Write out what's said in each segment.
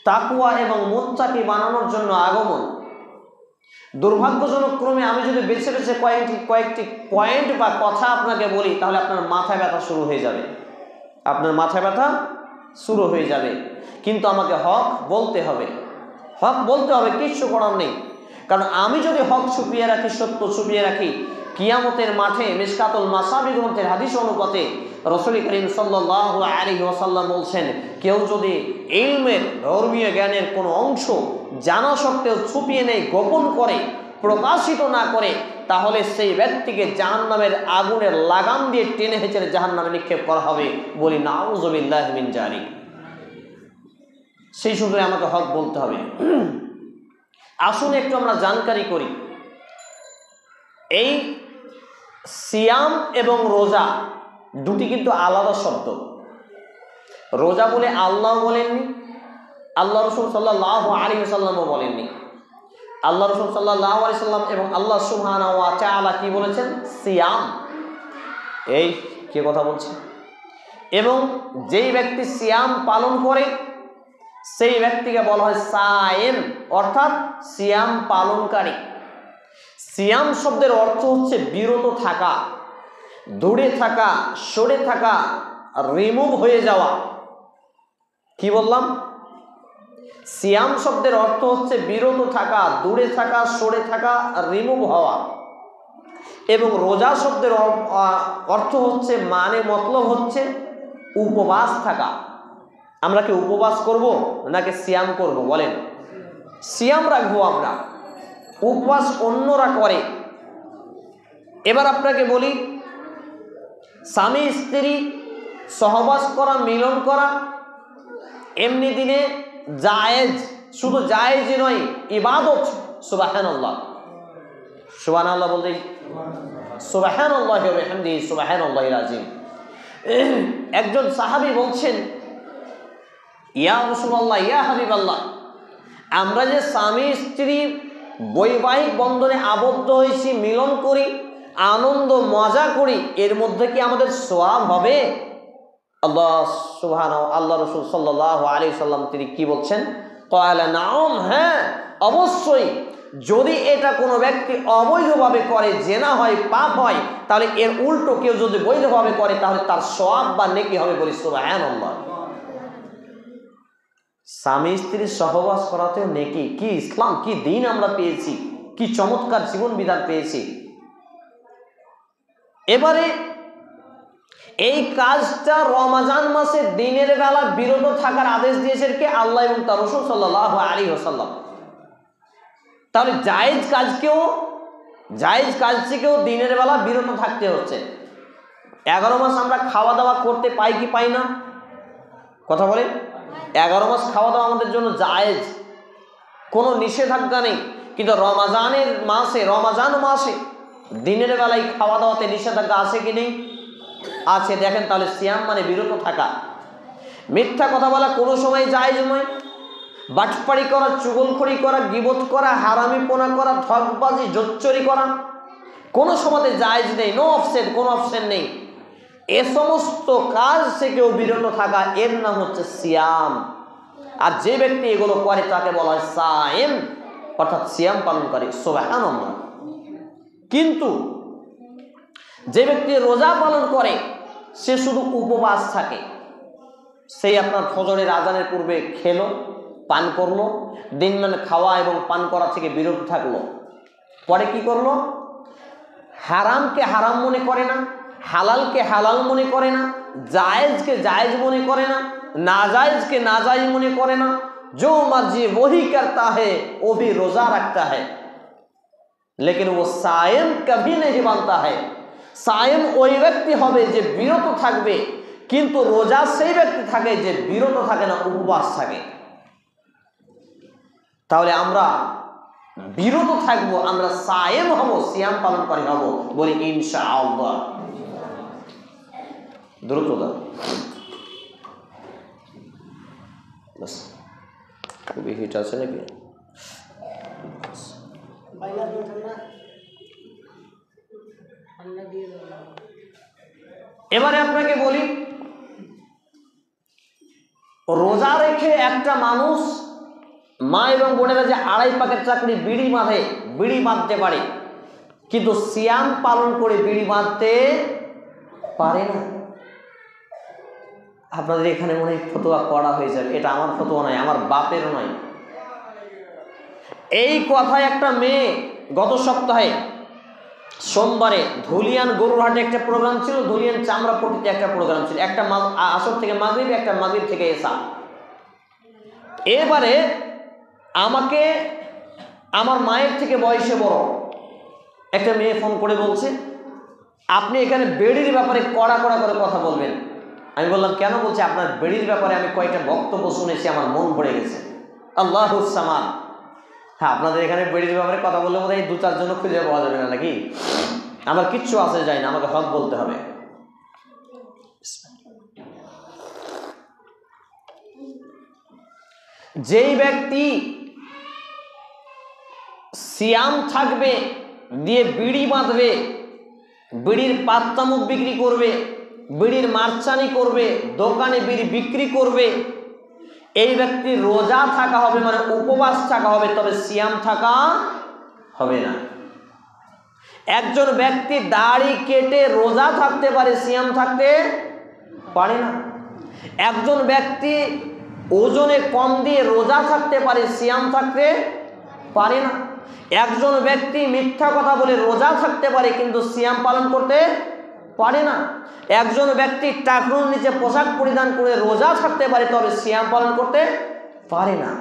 তাকওয়া এবং মুত্তাকি বানানোর জন্য আগমন। দুর্ভাগ্যজনক ক্রমে আমি যদি বেছে বেছে কয়েকটি পয়েন্ট বা কথা আপনাকে বলি, তাহলে আপনার মাথা ব্যথা শুরু হয়ে যাবে, আপনার মাথা ব্যথা শুরু হয়ে যাবে। কিন্তু আমাকে হক বলতে হবে, হক বলতে হবে, কিচ্ছু করার নেই। কারণ আমি যদি হক ছুপিয়ে রাখি, সত্য ছুপিয়ে রাখি, কিয়ামতের মাঠে মিশকাতুল মাসাবি গ্রন্থের হাদিস অনুপাতে রাসূল করিম সাল্লাল্লাহু আলাইহি ওয়াসাল্লাম বলছেন, কেউ যদি ইলমের, ধর্মীয় জ্ঞানের কোনো অংশ জানা সত্ত্বেও ছুপিয়ে নেয়, গোপন করে, প্রকাশিত না করে, তাহলে সেই ব্যক্তিকে জাহান্নামের আগুনের লাগাম দিয়ে টেনে হেঁচড়ে জাহান্নামে নিক্ষেপ করা হবে। বলি নাউযুবিল্লাহি মিন যালিক। সেই সূত্রে আমাকে হক বলতে হবে। আসুন একটু আমরা জানকারি করি, এই সিয়াম এবং রোজা দুটি কিন্তু আলাদা শব্দ। রোজা বলে আল্লাহ বলেননি, আল্লাহ রাসূল সাল্লাল্লাহু আলাইহি ওয়াসাল্লামও বলেননি। আল্লাহ রাসূল সাল্লাল্লাহু আলাইহি ওয়াসাল্লাম এবং আল্লাহ সুবহানাহু ওয়া তাআলা কি বলেছেন? সিয়াম। এই কে কথা বলছে? এবং যেই ব্যক্তি সিয়াম পালন করে সেই ব্যক্তিকে বলা হয় সায়েম, অর্থাৎ সিয়াম পালনকারী। সিয়াম শব্দের অর্থ হচ্ছে বিরত থাকা, দূরে থাকা, সরে থাকা, রিমুভ হয়ে যাওয়া। কি বললাম? সিয়াম শব্দের অর্থ হচ্ছে বিরত থাকা, দূরে থাকা, সরে থাকা, রিমুভ হওয়া। এবং রোজা শব্দের অর্থ হচ্ছে, মানে মতলব হচ্ছে উপবাস থাকা। আমরা কি উপবাস করব নাকি সিয়াম করব? বলেন। সিয়াম রাখবো আমরা, উপবাস অন্যরা করে। এবার আপনাকে বলি, স্বামী স্ত্রী সহবাস করা, মিলন করা এমনি দিনে জায়েজ, শুধু জায়েজই নয়, ইবাদত। সুবহানাল্লাহ, সুবহানাল্লাহ বলতে সুবহানাল্লাহি ওয়া বিহামদিহি সুবহানাল্লাহিল আযীম। একজন সাহাবী বলছেন, ইয়া রাসূলুল্লাহ, ইয়া হাবিবাল্লাহ, আমরা যে স্বামী স্ত্রী বৈবাহিক বন্ধনে আবদ্ধ হয়েছি, মিলন করি, আনন্দ মজা করি, এর মধ্যে কি আমাদের সওয়াব হবে? আল্লাহ রাসূল সাল্লাল্লাহু আলাইহি সাল্লাম তিনি কি বলছেন? ক্বালা নাম, হ্যাঁ অবশ্যই। যদি এটা কোনো ব্যক্তি অবৈধভাবে করে, জেনা হয়, পাপ হয়, তাহলে এর উল্টো কেউ যদি বৈধভাবে করে, তাহলে তার সওয়াব বা নেকি হবে। বলি সুবহানাল্লাহ। স্বামী স্ত্রীর সহবাস করাতেও নেকি! কি ইসলাম, কি দিন আমরা পেয়েছি, কি চমৎকার জীবন বিধান পেয়েছি। এবারে এই কাজটা রমজান মাসে দিনের বেলা বিরত থাকার আদেশ দিয়েছেন কে? আল্লাহ এবং তার রাসূল সাল্লাল্লাহু আলাইহি ওয়াসাল্লাম। তাহলে জায়েজ কাজ থেকেও দিনের বেলা বিরত থাকতে হচ্ছে। 11 মাস আমরা খাওয়া দাওয়া করতে পাই কি পাই না? কথা বলেন। 11 মাস খাওয়া দাওয়া আমাদের জন্য জায়েজ, কোনো নিষেধাজ্ঞা নেই। কিন্তু রমজান মাসে দিনের বেলায় খাওয়া দাওয়াতে নিষেধাজ্ঞা আছে কি নেই? আছে। দেখেন, তাহলে সিয়াম মানে বিরত থাকা। মিথ্যা কথা বলা কোনো সময় জায়েজ নয়। বাটপাড়ি করা, চুগলখড়ি করা, গীবত করা, হারামিপনা করা, ঠকবাজি, জোচ্চুরি করা কোনো সময়তে জায়েজ নেই। নো অপশন, কোনো অপশন নেই। এ সমস্ত কাজ থেকেও বিরত থাকা, এর নাম হচ্ছে সিয়াম। আর যে ব্যক্তি এগুলো করে তাকে বলা হয় সায়েম, অর্থাৎ সিয়াম পালন করে। সুবহানাল্লাহ। কিন্তু যে ব্যক্তি রোজা পালন করে সে শুধু উপবাস থাকে। সেই আপনার ফজরের আজানের পূর্বে খেলো, পান করলো, দিনমান খাওয়া এবং পান করা থেকে বিরত থাকলো। পরে কি করলো? হারামকে হারাম মনে করে না, হালালকে হালাল মনে করে না, জায়েজকে জায়েজ মনে করে না, नाजायज के नाजायज मने करे ना, जो मर्जी वही करता है, वो भी रोजा रखता है, लेकिन वो सायम कभी नहीं बनता है। सायम ওই ব্যক্তি হবে যে বিরত থাকবে, কিন্তু রোজা সেই ব্যক্তি থাকে যে বিরত থাকে না, উপবাস থাকে। তাহলে আমরা বিরত থাকবো, আমরা সায়েম হব, সিয়াম পালনকারী হব, বলি ইনশাআল্লাহ। দ্রুত দাও বাস, খুবই হিট আছে নাকি? এবারে আপনাকে বলি, রোজা রেখে একটা মানুষ মা এবং বোনেরা যে 2.5 পাকের চাকরি বিড়ি বাঁধে, বিড়ি বাঁধতে পারে, কিন্তু সিয়াম পালন করে বিড়ি বাঁধতে পারে না। আপনাদের এখানে মনে হয় ফতোয়া করা হয়ে যাবে, এটা আমার ফতোয়া নয়, আমার বাপেরও নয়। এই কথায় একটা মেয়ে গত সপ্তাহে সোমবারে ধুলিয়ান গরুরহাটে একটা প্রোগ্রাম ছিল, ধুলিয়ান চামড়াপট্টিতে একটা প্রোগ্রাম ছিল, একটা আসর থেকে মাগরিব, একটা মাগরিব থেকে এসা। এবারে আমাকে আমার মায়ের থেকে বয়সে বড় একটা মেয়ে ফোন করে বলছে, আপনি এখানে বেড়ির ব্যাপারে কড়া কড়া করে কথা বলবেন। আমি বললাম কেন? বলছে আপনার বেড়ির ব্যাপারে আমি কয়েকটা বক্তব্য শুনেছি, আমার মন ভরে গেছে। আল্লাহুস সামাদ। হ্যাঁ, আপনাদের এখানে বেড়ির ব্যাপারে কথা বললে বোধ হয় 2-4 জন খুঁজে পাওয়া যাবে না নাকি? আমার কিচ্ছু আসে যায় না, আমাকে হক বলতে হবে। যেই ব্যক্তি সিয়াম থাকবে দিয়ে বিড়ি বাঁধবে, বিড়ির পাত্তামুখ বিক্রি করবে, বিড়ির মার্চানি করবে, দোকানে বিড়ি বিক্রি করবে, এই ব্যক্তির রোজা থাকা হবে, মানে উপবাস থাকা হবে, তবে সিয়াম থাকা হবে না। একজন ব্যক্তি দাড়ি কেটে রোজা থাকতে পারে, সিয়াম থাকতে পারে না। একজন ব্যক্তি ওজনে কম দিয়ে রোজা থাকতে পারে, সিয়াম থাকতে পারে না। একজন ব্যক্তি মিথ্যা কথা বলে রোজা থাকতে পারে, কিন্তু সিয়াম পালন করতে পারে না। একজন ব্যক্তি টাকনুর নিচে পোশাক পরিধান করে রোজা থাকতে পারে, তবে সিয়াম পালন করতে পারে না।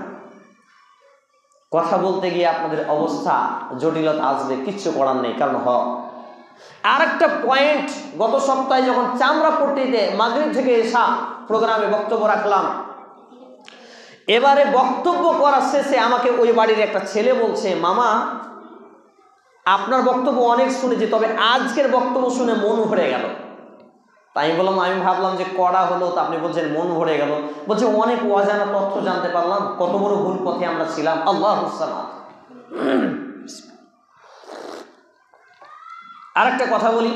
কথা বলতে গিয়ে আপনাদের অবস্থা জটিলতা আসবে, কিচ্ছু করার নেই, কারণ আর একটা পয়েন্ট, গত সপ্তাহে যখন চামড়াপট্টিতে মাগরিব থেকে এসা প্রোগ্রামে বক্তব্য রাখলাম, এবারে বক্তব্য করার শেষে আমাকে ওই বাড়ির একটা ছেলে বলছে, মামা আপনার বক্তব্য অনেক শুনেছি, তবে আজকের বক্তব্য শুনে মন ভরে গেল। তাই আমি বললাম, আমি ভাবলাম যে কড়া হলো, তো আপনি বলছেন মন ভরে গেল। বলছে অনেক অজানা তথ্য জানতে পারলাম, কত বড় ভুল পথে আমরা ছিলাম। আল্লাহুস সামাদ। আর একটা কথা বলি,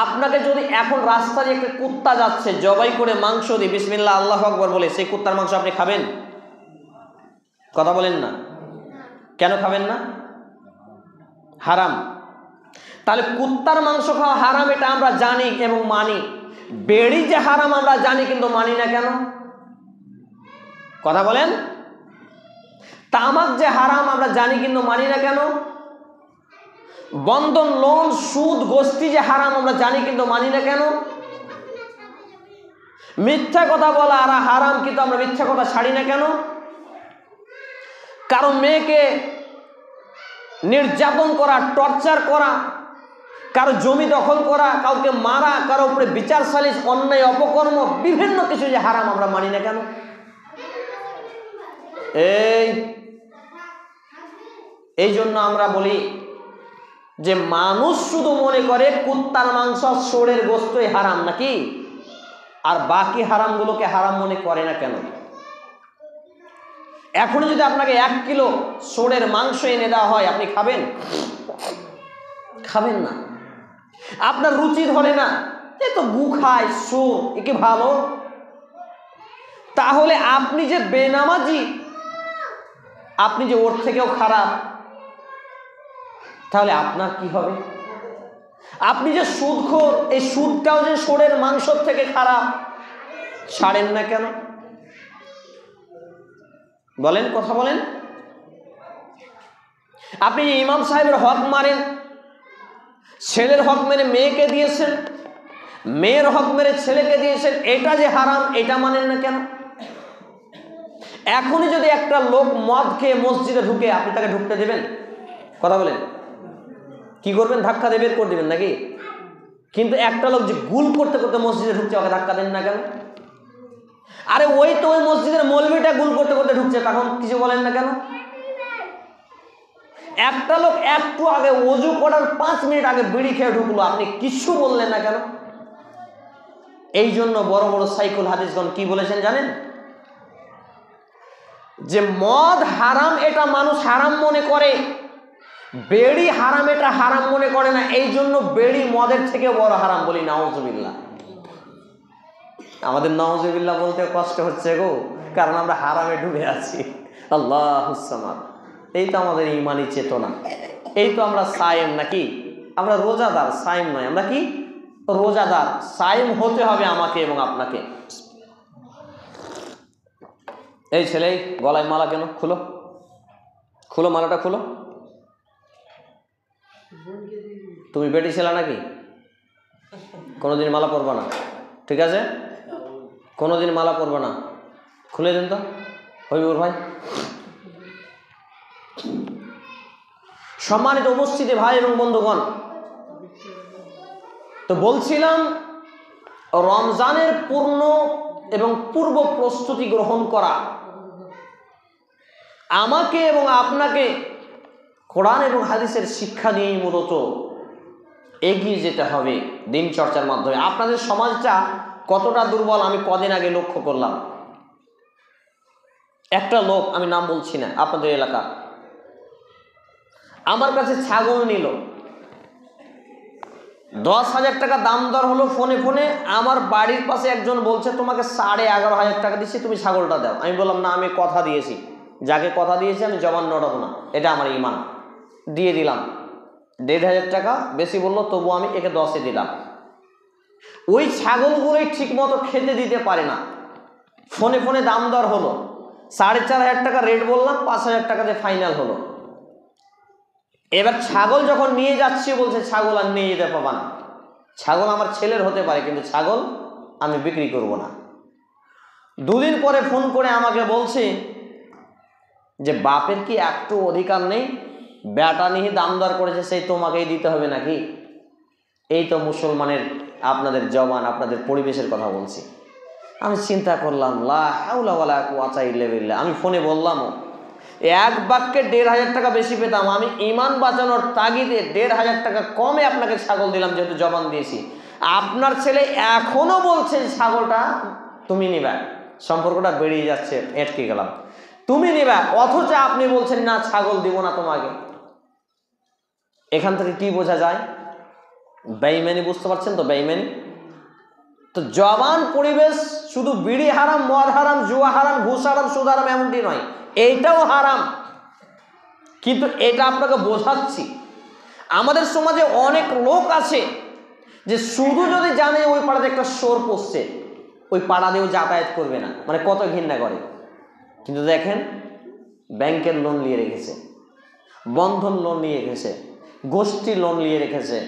আপনাকে যদি এখন রাস্তা দিয়ে একটা কুত্তা যাচ্ছে, জবাই করে মাংস দিয়ে বিসমিল্লাহ আল্লাহু আকবার বলে সেই কুত্তার মাংস আপনি খাবেন? কথা বলেন না, কেন খাবেন না? হারাম। তাহলে কুত্তার মাংস খাওয়া হারাম, এটা আমরা জানি এবং মানি। বেড়ি যে হারাম আমরা জানি, কিন্তু মানি না কেন? কথা বলেন। তামাক যে হারাম আমরা জানি, কিন্তু মানি না কেন? বন্ধন, লোন, সুদ, গোষ্ঠী যে হারাম আমরা জানি, কিন্তু মানি না কেন? মিথ্যা কথা বলা আর হারাম, কিন্তু আমরা মিথ্যা কথা ছাড়ি না কেন? কারো মেয়েকে নির্যাতন করা, টর্চার করা, কারো জমি দখল করা, কাউকে মারা, কারো উপরে বিচার সালিশ, অন্যায় অপকর্ম, বিভিন্ন কিছু যে হারাম আমরা মানি না কেন? এই জন্য আমরা বলি যে মানুষ শুধু মনে করে কুত্তার মাংস, ষোঁড়ের গোশতই হারাম নাকি, আর বাকি হারামগুলোকে হারাম মনে করে না কেন? এখন যদি আপনাকে 1 কিলো ষোঁড়ের মাংস এনে দেওয়া হয়, আপনি খাবেন? খাবেন না। আপনার রুচি ধরে না, এ তো গু খায়, ষোঁড়, এ কি ভালো? তাহলে আপনি যে বেনামাজি, আপনি যে ওর থেকেও খারাপ, তাহলে আপনার কি হবে? আপনি যে সুদখোর, এই সুদটাও যে ষোঁড়ের মাংস থেকে খারাপ, ছাড়েন না কেন? বলেন, কথা বলেন। আপনি ইমাম সাহেবের হক মারেন, ছেলের হক মেরে মেয়েকে দিয়েছেন, মেয়ের হক মেরে ছেলেকে দিয়েছেন, এটা যে হারাম, এটা মানেন না কেন? এখনই যদি একটা লোক মদ খেয়ে মসজিদে ঢুকে, আপনি তাকে ঢুকতে দেবেন? কথা বলেন। কি করবেন? ধাক্কা দিয়ে বের করে দিবেন নাকি? কিন্তু একটা লোক যে গুল করতে করতে মসজিদে ঢুকছে, ওকে ধাক্কা দেন না কেন? আরে ওই তো ওই মসজিদের মৌলবীটা গুল করতে করতে ঢুকছে, তখন কিছু বলেন না কেন? একটা লোক একটু আগে ওযু করার 5 মিনিট আগে বিড়ি খেয়ে ঢুকলো, আপনি কিছু বললেন না কেন? এই জন্য বড় বড় সাইকুল হাদিসগণ কি বলেছেন জানেন? যে মদ হারাম, এটা মানুষ হারাম মনে করে, বেড়ি হারাম এটা হারাম মনে করে না। এই জন্য বেড়ি মদের থেকে বড় হারাম। বলি নাউজুবিল্লাহ। আমাদের নাউজুবিল্লাহ বলতে কষ্ট হচ্ছে গো, কারণ আমরা হারামে ডুবে আছি। আল্লাহুস সামাদ। এই তো আমাদের ইমানি চেতনা, এই তো আমরা সায়েম নাকি? আমরা রোজাদার, সায়েম নয়। আমরা কি? রোজাদার। সায়েম হতে হবে আমাকে এবং আপনাকে। এই ছেলে, গলায় মালা কেন? খুলো, খুলো মালাটা খুলো। তুমি বেটি ছেলে নাকি? কোনোদিন মালা পরবা না, ঠিক আছে? কোনোদিন মালা পরবা না। খুলে দেন তো হবিবুর ভাই। সম্মানিত উপস্থিতি ভাই এবং বন্ধুগণ, তো বলছিলাম রমজানের পূর্ণ এবং পূর্ব প্রস্তুতি গ্রহণ করা আমাকে এবং আপনাকে কোরআন এবং হাদিসের শিক্ষা নিয়েই মূলত এগিয়ে যেতে হবে দিন চর্চার মাধ্যমে। আপনাদের সমাজটা কতটা দুর্বল আমি কদিন আগে লক্ষ্য করলাম। একটা লোক, আমি নাম বলছি না, আপনাদের এলাকা, আমার কাছে ছাগল নিল। 10,000 টাকা দাম দর হলো ফোনে ফোনে। আমার বাড়ির পাশে একজন বলছে তোমাকে 11,500 টাকা দিচ্ছি, তুমি ছাগলটা দাও। আমি বললাম না, আমি কথা দিয়েছি, যাকে কথা দিয়েছি আমি জবান নড়াবো না, এটা আমার ইমান। দিয়ে দিলাম 1,500 টাকা, বেশি বললো তবু আমি একে 10-এ দিলাম। ওই ছাগলগুলোই ঠিক মতো খেতে দিতে পারে না। ফোনে ফোনে দাম দর হলো, 4,500 টাকা রেট বললাম, 5,000 টাকাতে ফাইনাল হলো। এবার ছাগল যখন নিয়ে যাচ্ছি বলছে ছাগল আর নিয়ে যেতে পারবা না, ছাগল আমার ছেলের হতে পারে কিন্তু ছাগল আমি বিক্রি করব না। দুদিন পরে ফোন করে আমাকে বলছে যে বাপের কি একটু অধিকার নেই? বেটা নিয়ে দাম দর করেছে, সেই তোমাকেই দিতে হবে নাকি? এই তো মুসলমানের আপনাদের জবান, আপনাদের পরিবেশের কথা বলছি। আমি চিন্তা করলাম লা হাওলা ওয়ালা কুওয়াতা ইল্লা বিল্লাহ। আমি ফোনে বললাম এক বাক্যে 1,500 টাকা বেশি পেতাম, আমি ইমান বাঁচানোর তাগিদে 1,500 টাকা কমে আপনাকে ছাগল দিলাম, যেহেতু জবান দিয়েছি। আপনার ছেলে এখনো বলছে ছাগলটা তুমি নিবা, সম্পর্কটা বেরিয়ে যাচ্ছে, এটকে গেলাম, তুমি নিবা, অথচ আপনি বলছেন না ছাগল দিব না তোমাকে। এখান থেকে কি বোঝা যায়? বেঈমানি, বুঝতে পারছেন তো? বেঈমানি। তো জবান পরিবেশ শুধু বিড়ি হারাম, মদ হারাম, জুয়া হারাম, ঘুষ হারাম, সুদ হারাম এমনটি নয়, এইটাও হারাম। কিন্তু এটা আপনাকে বোঝাচ্ছি, আমাদের সমাজে অনেক লোক আছে যে শুধু যদি জানে ওই পাড়াতে একটা সোর পড়ছে, ওই পাড়া দিয়েও যাতায়াত করবে না, মানে কত ঘৃণা করে। কিন্তু দেখেন, ব্যাংকের লোন নিয়ে রেখেছে, বন্ধন লোন নিয়ে রেখেছে, গোষ্ঠী লোন নিয়ে রেখেছে,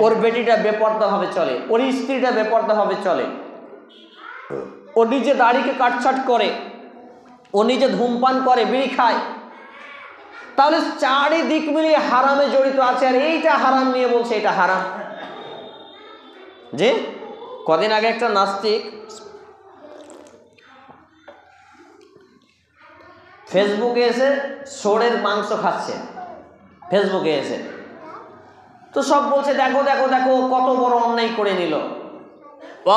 ওর বেটিটা বেপর্দাভাবে চলে, ওর স্ত্রীটা বেপর্দাভাবে চলে, ও নিজে দাড়িকে কাটছাট করে, ও নিজে ধূমপান করে, বিড়ি খায়। তাহলে চারিদিক মিলিয়ে হারামে জড়িত আছে, আর এইটা হারাম নিয়ে বলছে এটা হারাম। যে কদিন আগে একটা নাস্তিক ফেসবুকে এসে ষোঁড়ের মাংস খাচ্ছে, ফেসবুকে এসে তো সব বলছে দেখো দেখো দেখো কত বড় অন্যায় করে নিল।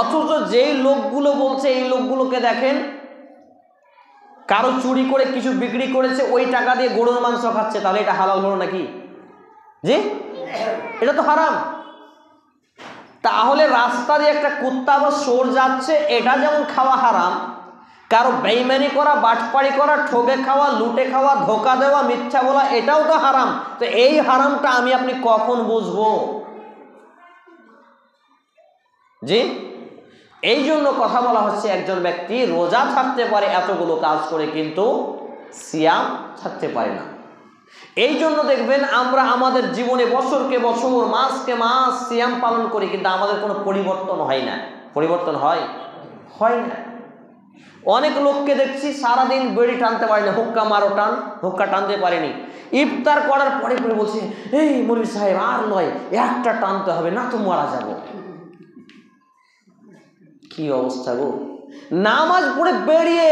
অথচ যেই লোকগুলো বলছে, এই লোকগুলোকে দেখেন কারো চুরি করে কিছু বিক্রি করেছে, ওই টাকা দিয়ে গরুর মাংস খাচ্ছে। তাহলে এটা হালাল হলো নাকি? জি, এটা তো হারাম। তাহলে রাস্তা দিয়ে একটা কুত্তা বা সোর যাচ্ছে, এটা যেমন খাওয়া হারাম, কারো বেঈমানি করা, বাটপাড়ি করা, ঠকে খাওয়া, লুটে খাওয়া, ধোকা দেওয়া, মিথ্যা বলা, এটাও তো হারাম। তো এই হারামটা আমি আপনি কখন বুঝবো? জি, এই জন্য কথা বলা হচ্ছে একজন ব্যক্তি রোজা থাকতে পারে এতগুলো কাজ করে, কিন্তু সিয়াম থাকতে পারে না। এই জন্য দেখবেন আমরা আমাদের জীবনে বছরকে বছর, মাসকে মাস সিয়াম পালন করি, কিন্তু আমাদের কোনো পরিবর্তন হয় না। পরিবর্তন হয় না। অনেক লোককে দেখছি সারাদিন বেড়ি টানতে পারে না, হুক্কা মারো টান, হুক্কা টানতে পারেনি। ইফতার করার পরে পরে বলছে এই মৌলভী সাহেব আর নয়, একটা টানতে হবে, না তো মারা যাবো। কি অবস্থা গো! নামাজ পড়ে বেরিয়ে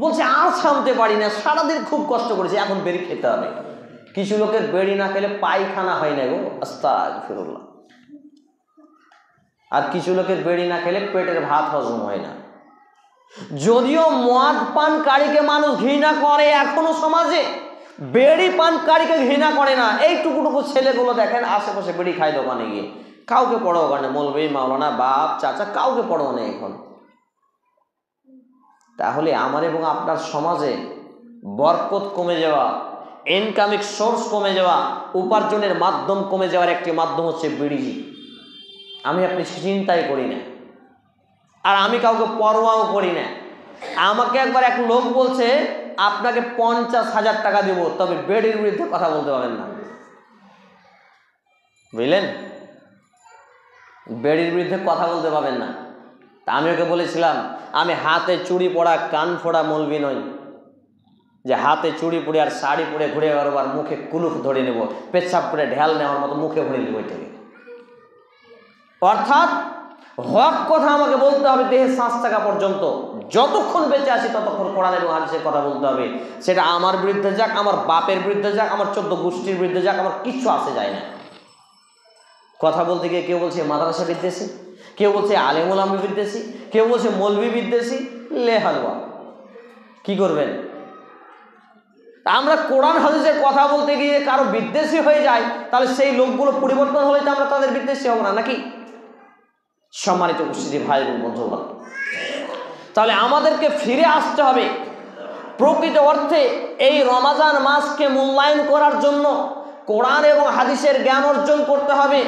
বলছে আর থামতে পারি না, সারাদিন খুব কষ্ট করেছে, এখন বেরি খেতে হবে। কিছু লোকের বেড়ি না খেলে পায়খানা হয় না গো, আস্তাগফিরুল্লাহ। আর কিছু লোকের বেড়ি না খেলে পেটের ভাত হজম হয় না। যদিও মদ পানকারীকে মানুষ ঘৃণা করে এখনো সমাজে, বেড়ি পানকারীকে ঘৃণা করে না। এই টুকুটুকু ছেলেগুলো দেখেন আশেপাশে বেড়ি খায় দোকানে গিয়ে, কাউকে পড়াও করে না, মৌলভী, মাওলানা, বাপ, চাচা, কাউকে পড়াও নেই এখন। তাহলে আমার এবং আপনার সমাজে বরকত কমে যাওয়া, ইনকামিং সোর্স কমে যাওয়া, উপার্জনের মাধ্যম কমে যাওয়ার একটি মাধ্যম হচ্ছে বিড়ি। আমি আপনি চিন্তাই করি না, আর আমি কাউকে পরোয়াও করি না। আমাকে একবার এক লোক বলছে আপনাকে 50,000 টাকা দেব, তবে বেডির বিরুদ্ধে কথা বলতে পারবেন না। বুঝলেন, বেডির বিরুদ্ধে কথা বলতে পারবেন না। তা আমি ওকে বলেছিলাম আমি হাতে চুড়ি পরা কান ফোড়া মৌলবি নই যে হাতে চুড়ি পরে আর শাড়ি পরে ঘুরে বেড়াবো আর মুখে কুলুপ ধরে নেব, পেচ্ছাপ করে ঢেল নেওয়ার মতো মুখে ভরে নেব এটাকে। অর্থাৎ হক কথা আমাকে বলতে হবে দেহের শ্বাস থাকা পর্যন্ত। যতক্ষণ বেঁচে আছি ততক্ষণ কোরআন এবং হাদিসের কথা বলতে হবে। সেটা আমার বিরুদ্ধে যাক, আমার বাপের বিরুদ্ধে যাক, আমার 14 গোষ্ঠীর বিরুদ্ধে যাক, আমার কিচ্ছু আসে যায় না। কথা বলতে গিয়ে কেউ বলছে মাদ্রাসা বিদ্বেষী, কেউ বলছে আলেম ওলামা বিদ্বেষী, কেউ বলছে মৌলবি বিদ্বেষী। লে হালুয়া, কি করবেন? আমরা কোরআন হাদিসের কথা বলতে গিয়ে কারো বিদ্বেষী হয়ে যায়, তাহলে সেই লোকগুলো পরিবর্তন হলে তো আমরা তাদের বিদ্বেষী হব না নাকি? সম্মানিত উপস্থিতি ভাই এবং বন্ধুগণ, তাহলে আমাদেরকে ফিরে আসতে হবে প্রকৃত অর্থে এই রমাজান মাসকে মূল্যায়ন করার জন্য। কোরআন এবং হাদিসের জ্ঞান অর্জন করতে হবে,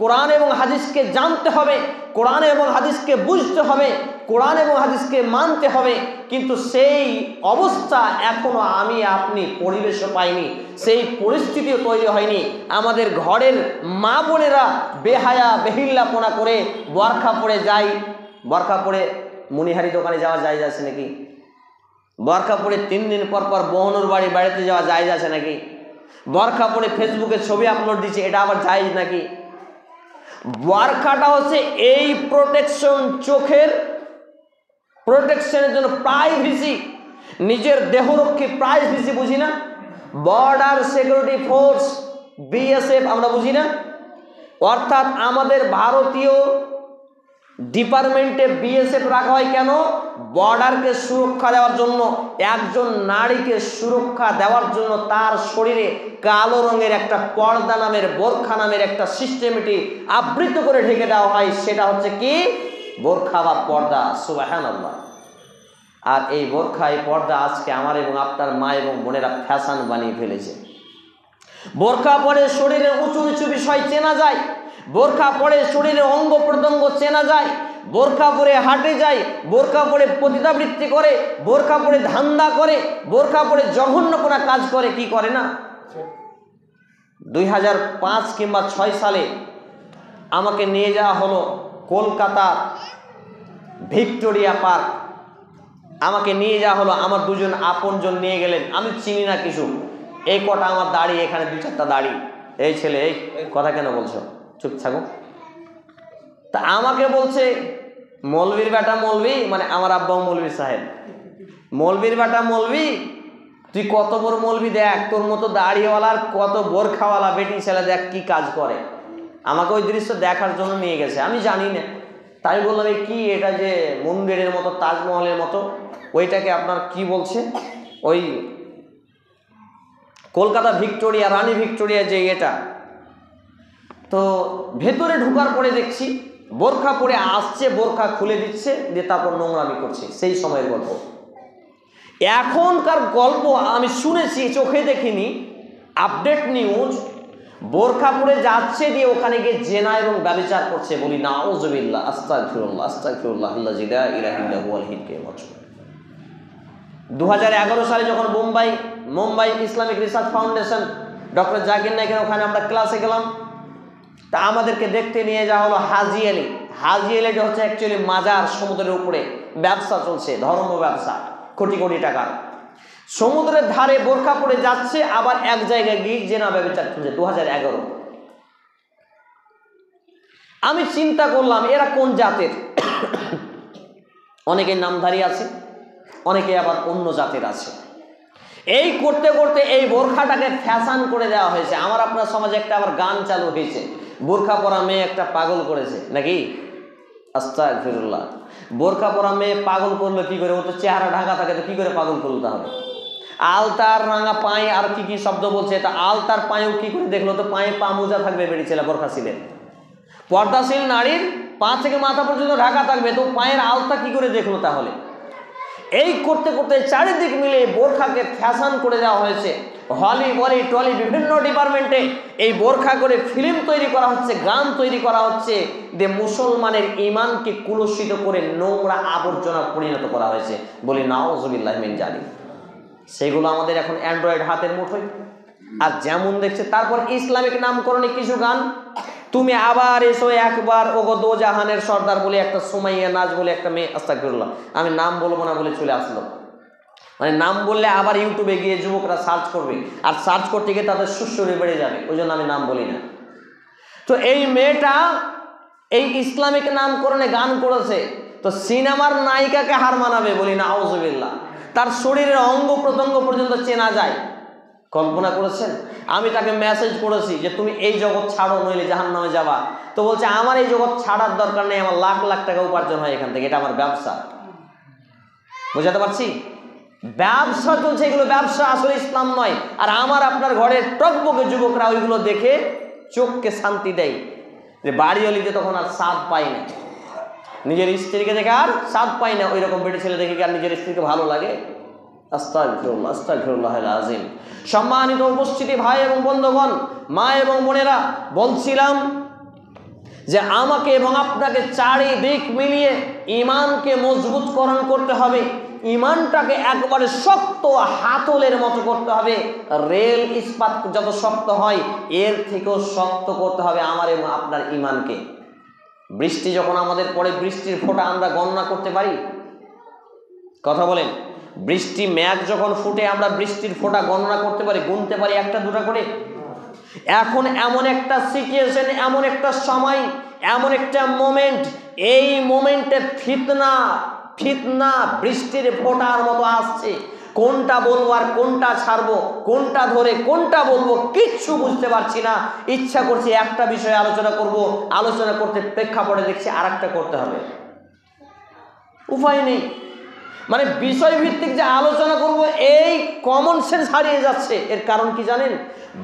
কোরআন এবং হাদিসকে জানতে হবে, কোরআন এবং হাদিসকে বুঝতে হবে, কোরআন এবং হাদিসকে মানতে হবে। কিন্তু সেই অবস্থা এখনো আমি আপনি পরিবেশও পাইনি, সেই পরিস্থিতিও তৈরি হয়নি। আমাদের ঘরের মা বোনেরা বেহায়া বেহিল্লাপনা করে বরখা পরে যায়। বরখা পরে মনিহারি দোকানে যাওয়া যায় আছে নাকি? বরখা পরে 3 দিন পর পর বোনের বাড়িতে যাওয়া যায় আছে নাকি? বরখা পরে ফেসবুকে ছবি আপলোড দিচ্ছে, এটা আবার জায়েজ নাকি? বরখাটা হচ্ছে এই প্রোটেকশন, চোখের প্রোটেকশনের জন্য, প্রাইভেসি, নিজের দেহরক্ষী প্রাইভেসি বুঝি না? বর্ডার সিকিউরিটি ফোর্স বিএসএফ আমরা বুঝি না? অর্থাৎ আমাদের ভারতীয় ডিপার্টমেন্টে বিএসএফ রাখা হয় কেন? বর্ডারকে সুরক্ষা দেওয়ার জন্য। একজন নারীকে সুরক্ষা দেওয়ার জন্য তার শরীরে কালো রঙের একটা পর্দা নামের, বোরখা নামের একটা সিস্টেমেটিক আবৃত করে ঢেকে দেওয়া হয়। সেটা হচ্ছে কি? বোরখা বা পর্দা। সুবহানাল্লাহ। আর এই বোরখা, এই পর্দা আজকে আমার এবং আপনার মা এবং বোনেরা ফ্যাশন বানিয়ে ফেলেছে। বোরখা পরে শরীরের উঁচু নিচু বিষয় চেনা যায়, বোরখা পরে শরীরের অঙ্গ প্রত্যঙ্গ চেনা যায়, বোরখা পরে হাঁটে যায়, বোরখা পরে পতিতাবৃত্তি করে, বোরখা পরে ধান্দা করে, বোরখা পরে জঘন্য কোনো কাজ করে। কি করে না? 2005 কিংবা 6 সালে আমাকে নিয়ে যাওয়া হলো কলকাতার ভিক্টোরিয়া পার্ক। আমাকে নিয়ে যাওয়া হলো, আমার দুজন আপনজন নিয়ে গেলেন, আমি চিনি না কিছু। এই কটা আমার দাড়ি, এখানে 2-4টা দাড়ি। এই ছেলে, এই কথা কেন বলছো? চুপ থাকো। তা আমাকে বলছে মৌলবীর বেটা মৌলবি, মানে আমার আব্বাও মৌলবী সাহেব, মৌলবীর বেটা মৌলবি, তুই কত বড় মৌলবি, দেখ তোর মতো দাড়িওয়ালার কত বোরখাওয়ালা বেটি ছেলে দেখ কি কাজ করে। আমাকে ওই দৃশ্য দেখার জন্য নিয়ে গেছে, আমি জানি না। তাই বললাম এই কি, এটা যে মন্দিরের মতো, তাজমহলের মতো, ওইটাকে আপনার কি বলছে, ওই কলকাতা ভিক্টোরিয়া, রানী ভিক্টোরিয়া যে এটা। তো ভেতরে ঢোকার পরে দেখছি বোরখা পরে আসছে, বোরখা খুলে দিচ্ছে, দিয়ে তারপর নোংরামি করছে। সেই সময়ের গল্প। এখনকার গল্প আমি শুনেছি, চোখে দেখিনি, আপডেট নিউজ। বোরখা পরে যাচ্ছে, দিয়ে ওখানে গিয়ে জেনা এবং ব্যভিচার করছে। বলি নাউযুবিল্লাহ, আস্তাগফিরুল্লাহ, আস্তাগফিরুল্লাহ, আল্লাযী লা ইলাহা ইল্লা হুয়াল হাইয়্যুল কাইয়্যুম। 2011 সালে যখন Mumbai Islamic research foundation doctor Zakir নাইকের ওখানে আমরা ক্লাসে গেলাম, তা আমাদেরকে দেখতে নিয়ে যাওয়া হলো হাজি আলী। হাজি আলীটা হচ্ছে অ্যাকচুয়ালি মাজার, সমুদ্রের উপরে ব্যবসা চলছে, ধর্ম ব্যবসা, কোটি কোটি টাকার। সমুদ্রের ধারে বোরখা পরে যাচ্ছে, আবার এক জায়গায় গিয়ে জেনা ব্যভিচার চলছে। 2011। আমি চিন্তা করলাম এরা কোন জাতের। অনেকে নামধারী আছে, অনেকে আবার অন্য জাতের আছে। এই করতে করতে এই বোরখাটাকে ফ্যাশন করে দেওয়া হয়েছে। আমার আপনার সমাজে একটা আবার গান চালু হয়েছে, বোরখা পরা মেয়ে একটা পাগল করেছে নাকি? আস্তাগফিরুল্লাহ। বোরখা পরা মেয়ে পাগল করলো কি করে? ও তো চেহারা ঢাকা থাকে, তো কি করে পাগল করলো তাহলে? আলতার রাঙা পায়ে আর কি কি শব্দ বলছে, তা আলতার পায়েও কি করে দেখলো? তো পায়ে পা মোজা থাকবে বেড়ি ছেলে বোরখাশীলের। পর্দাশীল নারীর পা থেকে মাথা পর্যন্ত ঢাকা থাকবে, তো পায়ের আলতা কি করে দেখলো তাহলে? এই করতে করতে চারিদিক মিলে বোরখাকে ফ্যাশন করে দেওয়া হয়েছে। হলি বলি টলি বিভিন্ন ডিপার্টমেন্টে এই বোরখা করে ফিল্ম তৈরি করা হচ্ছে, গান তৈরি করা হচ্ছে, যে মুসলমানের ইমানকে কুলুষিত করে নোংরা আবর্জনা পরিণত করা হয়েছে। বলি নাউজুবিল্লাহি মিন জালিক। সেগুলো আমাদের এখন অ্যান্ড্রয়েড হাতের মুঠোয়। আর যেমন দেখছে, তারপর ইসলামিক নামকরণে কিছু গান, তুমি আবার এসো একবার ওগো দো জাহানের সর্দার বলে একটা সুমাইয়া নাজ বলে একটা মেয়ে, আস্তাগফিরুল্লাহ, আমি নাম বলবো না বলে চলে আসলো। মানে নাম বললে আবার ইউটিউবে গিয়ে যুবকরা সার্চ করবে, আর সার্চ করতে গিয়ে তাদের সুস্বরে বেড়ে যাবে, ওই জন্য আমি নাম বলি না। তো এই মেয়েটা এই ইসলামিক নামকরণে গান করেছে, তো সিনেমার নায়িকাকে হার মানাবে, বলি না আউযুবিল্লাহ। তার শরীরের অঙ্গ প্রত্যঙ্গ পর্যন্ত চেনা যায়। কল্পনা করেছেন? আমি তাকে মেসেজ করেছি যে তুমি এই জগৎ ছাড়ো, নইলে জাহান্নামে যাবা। তো বলছে আমার এই জগৎ ছাড়ার দরকার নেই, আমার লাখ লাখ টাকা উপার্জন হয় এখান থেকে, এটা আমার ব্যবসা। বুঝাতে পারছি? ব্যবসা চলছে, এগুলো ব্যবসা, আসলে ইসলাম নয়। আর আমার আপনার ঘরের টকবকে যুবকরা ওইগুলো দেখে চোখকে শান্তি দেয়, যে বাড়িওয়ালিতে তখন আর স্বাদ পাই না, নিজের স্ত্রীকে দেখে আর স্বাদ পাই না। ওই রকম বেটি ছেলে দেখে কি আর নিজের স্ত্রীকে ভালো লাগে? আস্তাগফিরুল্লাহ, আস্তাগফিরুল্লাহিল আযীম। সম্মানিত উপস্থিতি ভাই এবং বন্ধুগণ, মা এবং বোনেরা, বলছিলাম যে আমাকে এবং আপনাকে চারিদিক মিলিয়ে ইমানকে মজবুতকরণ করতে হবে। ইমানটাকে একবারে শক্ত হাতলের মতো করতে হবে। রেল ইস্পাত যত শক্ত হয় এর থেকেও শক্ত করতে হবে আমার এবং আপনার ইমানকে। বৃষ্টি যখন আমাদের পড়ে, বৃষ্টির ফোঁটা আমরা গণনা করতে পারি? কথা বলেন। বৃষ্টি মেঘ যখন ফুটে আমরা বৃষ্টির ফোঁটা গণনা করতে পারি, গুনতে পারি একটা দুটা করে? এখন এমন একটা সিচুয়েশন, এমন একটা সময়, এমন একটা মোমেন্ট, এই মোমেন্টে ফিতনা বৃষ্টির ফোঁটার মতো আসছে। কোনটা বলবো আর কোনটা ছাড়বো, কোনটা ধরে কোনটা বলবো কিচ্ছু বুঝতে পারছি না। ইচ্ছা করছে একটা বিষয়ে আলোচনা করব, আলোচনা করতে প্রেক্ষাপটে দেখছি আর একটা করতে হবে, উপায় নেই। মানে বিষয়ভিত্তিক যে আলোচনা করব এই কমন সেন্স হারিয়ে যাচ্ছে। এর কারণ কি জানেন?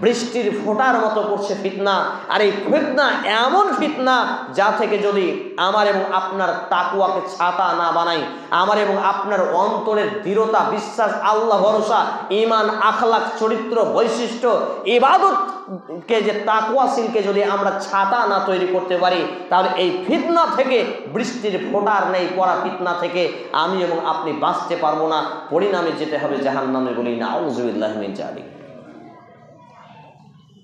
বৃষ্টির ফোঁটার মতো পড়ছে ফিতনা। আর এই ফিতনা এমন ফিতনা যা থেকে যদি আমার এবং আপনার তাকওয়াকে ছাতা না বানাই, আমার এবং আপনার অন্তরের দৃঢ়তা, বিশ্বাস, আল্লাহ ভরসা, ঈমান, আখলাক, চরিত্র, বৈশিষ্ট্য, ইবাদতকে যে তাকওয়াশীলকে যদি আমরা ছাতা না তৈরি করতে পারি, তাহলে এই ফিতনা থেকে, বৃষ্টির ফোঁটার নেই পড়া ফিতনা থেকে আমি এবং আপনি বাঁচতে পারবো না। পরিণামে যেতে হবে জাহান্নামে, বলি নাউযুবিল্লাহি মিন জালিক।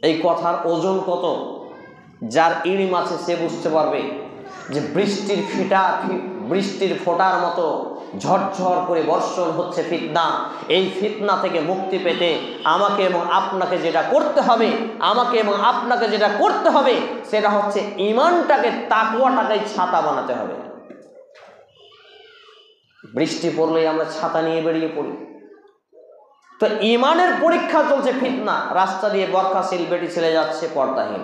এই কথার ওজন কত? যার ইলম আছে সে বুঝতে পারবে যে বৃষ্টির ফোঁটার মতো ঝরঝর করে বর্ষণ হচ্ছে ফিতনা। এই ফিতনা থেকে মুক্তি পেতে আমাকে এবং আপনাকে যেটা করতে হবে, সেটা হচ্ছে ইমানটাকে, তাকওয়াটাকে ছাতা বানাতে হবে। বৃষ্টি পড়লেই আমরা ছাতা নিয়ে বেরিয়ে পড়ি। তো ইমানের পরীক্ষা চলছে ফিতনা। রাস্তা দিয়ে বরখাশীল বেটি ছেলে যাচ্ছে পর্দাহীন,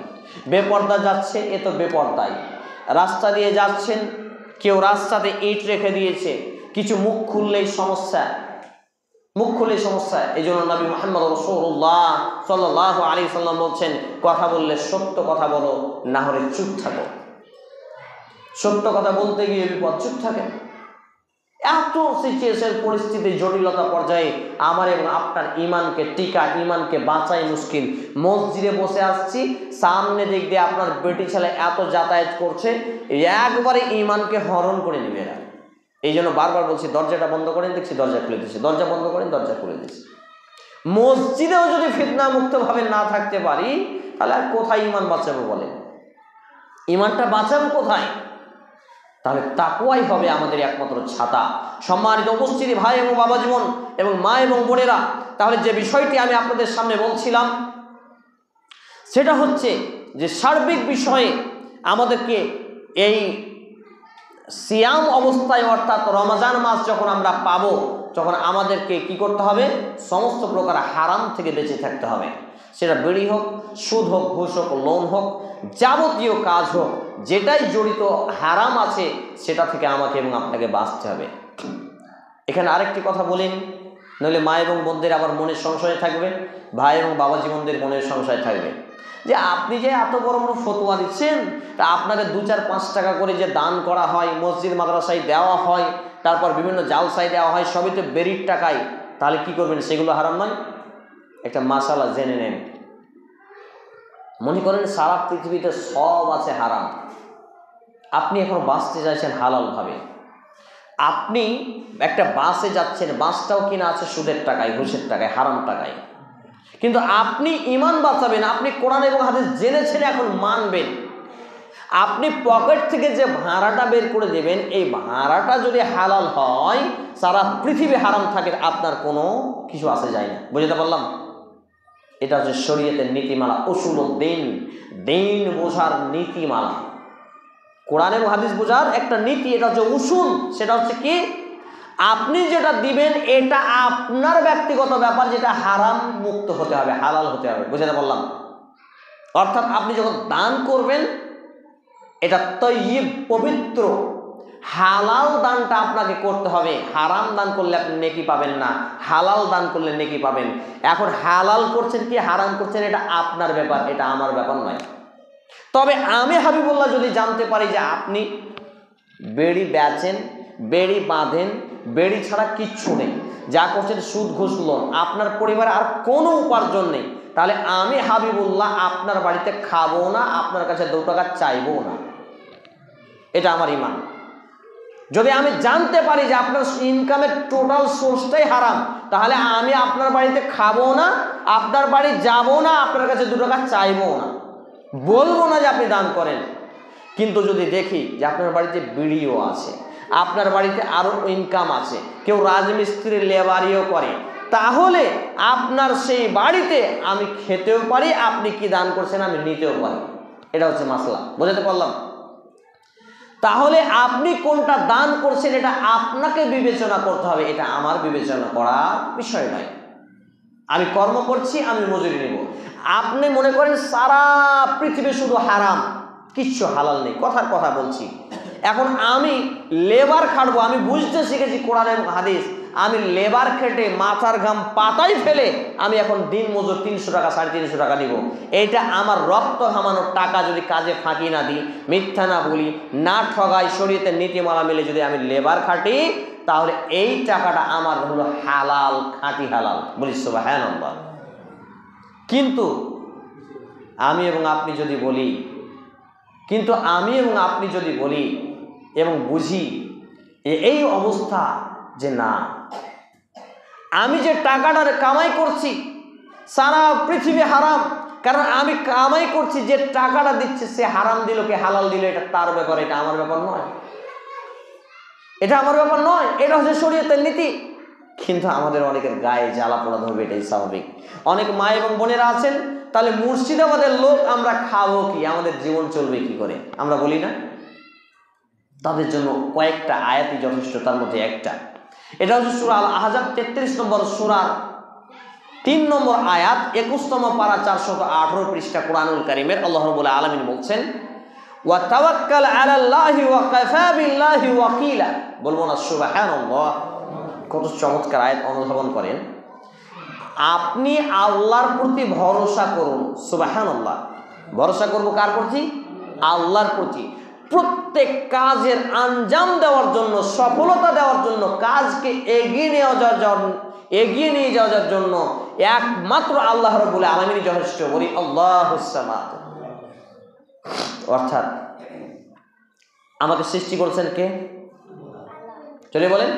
বেপর্দা যাচ্ছে, এ তো বেপর্দাই। রাস্তা দিয়ে যাচ্ছেন, কেউ রাস্তাতে ইট রেখে দিয়েছে, কিছু মুখ খুললেই সমস্যা। এই জন্য নবী মুহাম্মদ রাসূলুল্লাহ সাল্লাল্লাহু আলাইহি ওয়াসাল্লাম বলছেন, কথা বললে সত্য কথা বলো, না হলে চুপ থাকো। সত্য কথা বলতে গিয়ে বিপদ, চুপ থাকে। এত সিচুয়েশন, পরিস্থিতি, জটিলতা পর্যায়ে আমার এবং আপনার ইমানকে টিকা, ইমানকে বাঁচাই মুশকিল। মসজিদে বসে আসছি, সামনে দিক দিয়ে আপনার বেটি ছেলে এত যাতায়াত করছে, একবারে ইমানকে হরণ করে নেবে এরা। এই জন্য বারবার বলছি, দরজাটা বন্ধ করেন, দেখছি দরজা খুলে দিচ্ছে, দরজা বন্ধ করেন, দরজা খুলে দিচ্ছে। মসজিদেও যদি ফিতনা মুক্তভাবে না থাকতে পারি, তাহলে আর কোথায় ইমান বাঁচাবো বলে? ইমানটা বাঁচাবো কোথায়? তাহলে তাকওয়াই হবে আমাদের একমাত্র ছাতা। সম্মানিত উপস্থিতি ভাই এবং বাবা জীবন এবং মা এবং বোনেরা, তাহলে যে বিষয়টি আমি আপনাদের সামনে বলছিলাম সেটা হচ্ছে যে সার্বিক বিষয়ে আমাদেরকে এই সিয়াম অবস্থায়, অর্থাৎ রমজান মাস যখন আমরা পাবো, তখন আমাদেরকে কি করতে হবে? সমস্ত প্রকার হারাম থেকে বেঁচে থাকতে হবে। সেটা বিড়ি হোক, সুদ হোক, ঘুষ হোক, লোন হোক, যাবতীয় কাজ হোক, যেটাই জড়িত হারাম আছে সেটা থেকে আমাকে এবং আপনাকে বাঁচতে হবে। এখানে আরেকটি কথা বলেন, নইলে মা এবং বোনদের আবার মনের সংশয় থাকবে, ভাই এবং বাবা জীবনদের মনের সংশয় থাকবে যে আপনি যে এত বড় বড় ফতোয়া দিচ্ছেন, তা আপনাকে 2, 4, 5 টাকা করে যে দান করা হয়, মসজিদ মাদ্রাসায় দেওয়া হয়, তারপর বিভিন্ন জালসায় দেওয়া হয়, সবই তো বেরির টাকায়, তাহলে কি করবেন? সেগুলো হারাম নয়? একটা মাসালা জেনে নেন। মনে করেন সারা পৃথিবীতে সব আছে হারাম, আপনি এখন বাঁচতে চাইছেন হালাল ভাবে। আপনি একটা বাসে যাচ্ছেন, বাসটাও কিনা আছে সুদের টাকায়, ঘুষের টাকায়, হারাম টাকায়, কিন্তু আপনি ঈমান বাঁচাবেন, আপনি কোরআন এবং হাদিস জেনেছেন, এখন মানবেন। আপনি পকেট থেকে যে ভাড়াটা বের করে দেবেন, এই ভাড়াটা যদি হালাল হয়, সারা পৃথিবী হারাম থাকে, আপনার কোনো কিছু আসে যায় না। বুঝতে পারলাম? এটা হচ্ছে শরীয়তের নীতিমালা, উসুলুদ্দিন, দিন বোঝার নীতিমালা, কোরআন এবং হাদিস বোঝার একটা নীতি। এটা হচ্ছে উসুল। সেটা হচ্ছে কি? আপনি যেটা দিবেন এটা আপনার ব্যক্তিগত ব্যাপার, যেটা হারাম মুক্ত হতে হবে, হালাল হতে হবে। বুঝতে পারলাম? অর্থাৎ আপনি যখন দান করবেন, এটা তয়্যিব, পবিত্র, হালাল দানটা আপনাকে করতে হবে। হারাম দান করলে আপনি নেকি পাবেন না, হালাল দান করলে নেকি পাবেন। এখন হালাল করছেন কি হারাম করছেন, এটা আপনার ব্যাপার, এটা আমার ব্যাপার নয়। তবে আমি হাবিবুল্লাহ যদি জানতে পারি যে আপনি বেড়ি বেচেন, বেড়ি বাঁধেন, বেড়ি ছাড়া কিচ্ছু নেই, যা করছেন সুদ ঘুষ লোন, আপনার পরিবারে আর কোনো উপার্জন নেই, তাহলে আমি হাবিবুল্লাহ আপনার বাড়িতে খাবো না, আপনার কাছে 2 টাকা চাইবো না। এটা আমার ঈমান। যদি আমি জানতে পারি যে আপনার ইনকামের টোটাল সোর্সটাই হারাম, তাহলে আমি আপনার বাড়িতে খাবো না, আপনার বাড়ি যাবো না, আপনার কাছে 2 টাকা চাইবো না, বলবো না যে আপনি দান করেন। কিন্তু যদি দেখি যে আপনার বাড়িতে বিড়িও আছে, আপনার বাড়িতে আরও ইনকাম আছে, কেউ রাজমিস্ত্রি লেবারিও করে, তাহলে আপনার সেই বাড়িতে আমি খেতেও পারি, আপনি কি দান করছেন আমি নিতেও পারি। এটা হচ্ছে মাসলা। বুঝতে পারলাম? তাহলে আপনি কোনটা দান করছেন এটা আপনাকে বিবেচনা করতে হবে, এটা আমার বিবেচনা করার বিষয় নয়। আমি কর্ম করছি, আমি মজুরি নেব। আপনি মনে করেন সারা পৃথিবী শুধু হারাম, কিচ্ছু হালাল নেই, কথার কথা বলছি। এখন আমি লেবার খাটবো, আমি বুঝতে শিখেছি কোরআন এবং হাদিস, আমি লেবার খেটে মাথার ঘাম পাতায় ফেলে আমি এখন দিন মজুর 300 টাকা 350 টাকা দিব। এইটা আমার রক্ত ঘামানোর টাকা, যদি কাজে ফাঁকি না দিই, মিথ্যা না বলি, না ঠগাই, শরীয়তের নীতিমালা মেলে যদি আমি লেবার খাটি, তাহলে এই টাকাটা আমার হলো হালাল, খাঁটি হালাল। বলি সুবহানাল্লাহ। কিন্তু আমি এবং আপনি যদি বলি এবং বুঝি এই অবস্থা যে না, আমি যে টাকাটা কামাই করছি সারা পৃথিবী হারাম, কারণ আমি কামাই করছি, যে টাকাটা দিচ্ছে সে হারাম দিল কি হালাল দিল, এটা তার ব্যাপার, এটা আমার ব্যাপার নয়, এটা আমার ব্যাপার নয়, এটা হচ্ছে শরীয়তের নীতি। কিন্তু আমাদের অনেকের গায়ে জ্বালা পোড়া ধরবে, এটাই স্বাভাবিক। অনেক মা এবং বোনেরা আছেন, তাহলে মুর্শিদাবাদের লোক, আমরা খাবো কি, আমাদের জীবন চলবে কি করে, আমরা বলি না? তাদের জন্য কয়েকটা আয়াতই যথেষ্ট, তার মধ্যে একটা, এটা হচ্ছে সূরা আল আহজাব 33 নম্বর সূরার 3 নম্বর আয়াত, 21তম পারা 418 পৃষ্ঠা কোরআনুল কারীমের। আল্লাহ রাব্বুল আলামিন বলছেন, ওয়া তাওয়াক্কাল আলাল্লাহি ওয়া কাফা বিল্লাহি ওয়াকিলা। বলবো না সুবহানাল্লাহ? কত চমৎকার আয়াত অনুধাবন করেন। আপনি আল্লাহর প্রতি ভরসা করুন। সুবহানাল্লাহ। ভরসা করব কার প্রতি? আল্লাহর প্রতি। প্রত্যেক কাজের আঞ্জাম দেওয়ার জন্য, সফলতা দেওয়ার জন্য, কাজকে এগিয়ে নিয়ে যাওয়ার জন্য একমাত্র আল্লাহ রাব্বুল আলামিন যথেষ্ট। বলি আল্লাহুস সামাদ। অর্থাৎ আমাকে সৃষ্টি করেছেন কে? চলে বলেন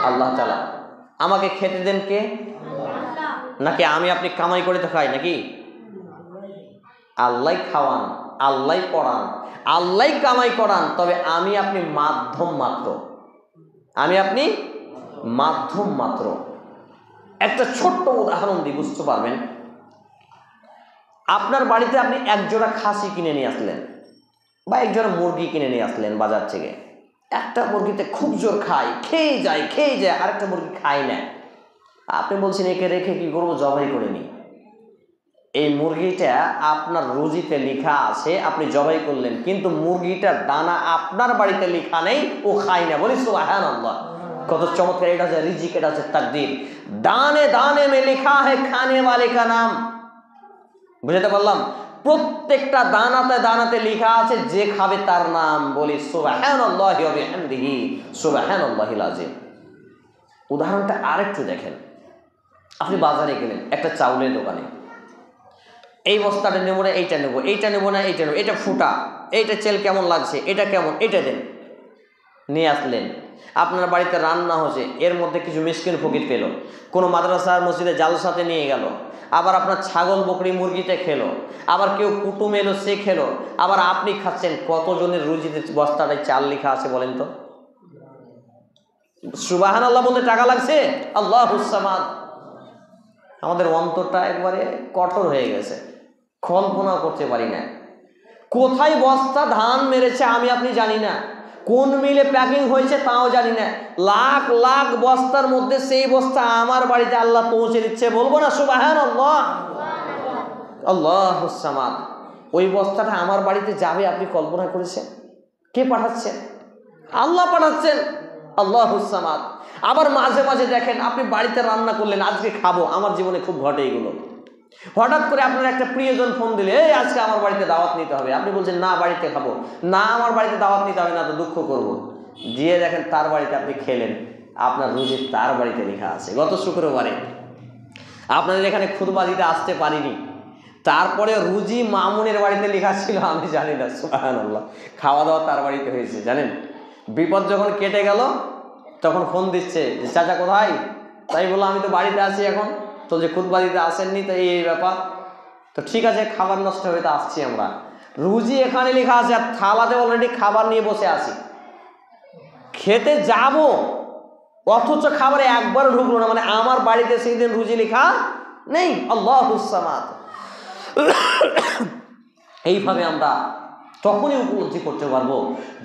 আল্লাহ তাআলা। আমাকে খেতে দেন কে? নাকি আমি আপনি কামাই করে তো খাই নাকি? আল্লাহ খাওয়ান, আল্লাহ পড়ান, আল্লাহ কামাই করান, তবে আমি আপনি মাধ্যম মাত্র, আমি আপনি মাধ্যম মাত্র। একটা ছোট্ট উদাহরণ দিই, বুঝতে পারবেন। আপনার বাড়িতে আপনি একজোড়া খাসি কিনে নিয়ে আসলেন বা একজোড়া মুরগি কিনে নিয়ে আসলেন বাজার থেকে। একটা মুরগিতে খুব জোর খায়, খেয়ে যায়, আরেকটা মুরগি খায় না। আপনি বলছেন একে রেখে কি করবো, জবাই করে নি। এই মুরগিটা আপনার রুজিতে লেখা আছে, আপনি জবাই করলেন, কিন্তু মুরগিটার দানা আপনার বাড়িতে লেখা নেই, ও খায় না। বলি সুবহানাল্লাহ। কত চমৎকার! এটা হচ্ছে রিজিক, এটা হচ্ছে তাকদীর। দানে দানে মে লিখা है खाने वाले का नाम। বুঝতে পারলাম? প্রত্যেকটা দানাতে দানাতে লেখা আছে যে খাবে তার নাম। বলি সুবহানাল্লাহি ওয়া বিহামদিহি সুবহানাল্লাহিল আযীম। উদাহরণটা আরেকটু দেখেন, আপনি বাজারে গেলেন একটা চাউলের দোকানে, এই বস্তাটা নেবো না এইটা নেবো, এইটা নেবো না এইটা নেবো, এটা ফুটা, এইটা চেল কেমন লাগছে, এটা কেমন, এটা দেন। নিয়ে আসলেন, আপনার বাড়িতে রান্না হচ্ছে, এর মধ্যে কিছু মিসকিন ফকির পেল, কোনো মাদ্রাসার মসজিদে জালসাতে নিয়ে গেল, আবার আপনার ছাগল বকরি মুরগিতে খেলো, আবার কেউ কুটুম এলো সে খেলো, আবার আপনি খাচ্ছেন। কতজনের রুজিতে বস্তাটায় চাল লেখা আছে বলেন তো? সুবহানাল্লাহ বলতে টাকা লাগছে? আল্লাহুস সামাদ। আমাদের অন্তরটা একবারে কঠোর হয়ে গেছে, কল্পনা করতে পারি না। কোথায় বস্তা ধান মেরেছে আমি আপনি জানি না, কোন মিলে প্যাকিং হয়েছে তাও জানি না। লাখ লাখ বস্তার মধ্যে সেই বস্তা আমার বাড়িতে আল্লাহ পৌঁছে দিচ্ছে, বলবো না সুবহানাল্লাহ? আল্লাহুস সামাদ। ওই বস্তাটা আমার বাড়িতে যাবে আপনি কল্পনা করেছেন? কে পাঠাচ্ছেন? আল্লাহ পাঠাচ্ছেন। আল্লাহুস সামাদ। আবার মাঝে মাঝে দেখেন আপনি বাড়িতে রান্না করলেন, আজকে খাবো, আমার জীবনে খুব ঘটে এগুলো। হঠাৎ করে আপনার একটা প্রিয়জন ফোন দিলে, এই আজকে আমার বাড়িতে দাওয়াত নিতে হবে, আপনি বলছেন না বাড়িতে খাবো না, আমার বাড়িতে দাওয়াত নিতে হবে না, তো দুঃখ করবো। গিয়ে দেখেন তার বাড়িতে আপনি খেলেন, আপনার রুজি তার বাড়িতে লেখা আছে। গত শুক্রবারে আপনাদের এখানে খুতবা দিতে আসতে পারিনি, তারপরে রুজি মামুনের বাড়িতে লেখা ছিল, আমি জানি না। সুবহানাল্লাহ। খাওয়া দাওয়া তার বাড়িতে হয়েছে জানেন। বিপদ যখন কেটে গেল তখন ফোন দিচ্ছে যে চাচা কোথায়? তাই বললো আমি তো বাড়িতে আছি এখন, তো যে খুতবা দিতে আসেননি, তো এই ব্যাপার। তো ঠিক আছে, খাবার নষ্ট হয়ে তো আসছি আমরা। রুজি এখানে লেখা আছে আর থালাতে অলরেডি খাবার নিয়ে বসে আছি, খেতে যাব অথচ খাবারে একবারও ঢুকলো না। মানে আমার বাড়িতে সেই দিন রুজি লেখা নেই। আল্লাহুস সামাদ। এইভাবে আমরা তখনই উপলব্ধি করতে পারবো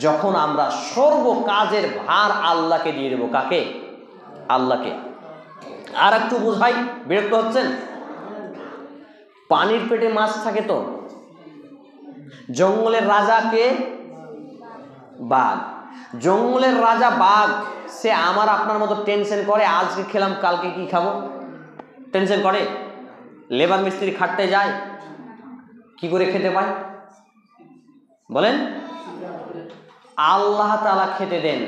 যখন আমরা সর্ব কাজের ভার আল্লাহকে দিয়ে দেবো। কাকে? আল্লাহকে। আর একটু বোঝাই, বিরক্ত হচ্ছেন? পানির পেটে মাছ থাকে তো, জঙ্গলের রাজাকে বাঘ। জঙ্গলের রাজা বাঘ, সে আমার আপনার মতো টেনশন করে আজকে খেলাম কালকে কি খাবো? টেনশন করে? লেবার মিস্ত্রি খাটতে যায়, কি করে খেতে পায় বলেন? আল্লাহ তাআলা খেতে দেন,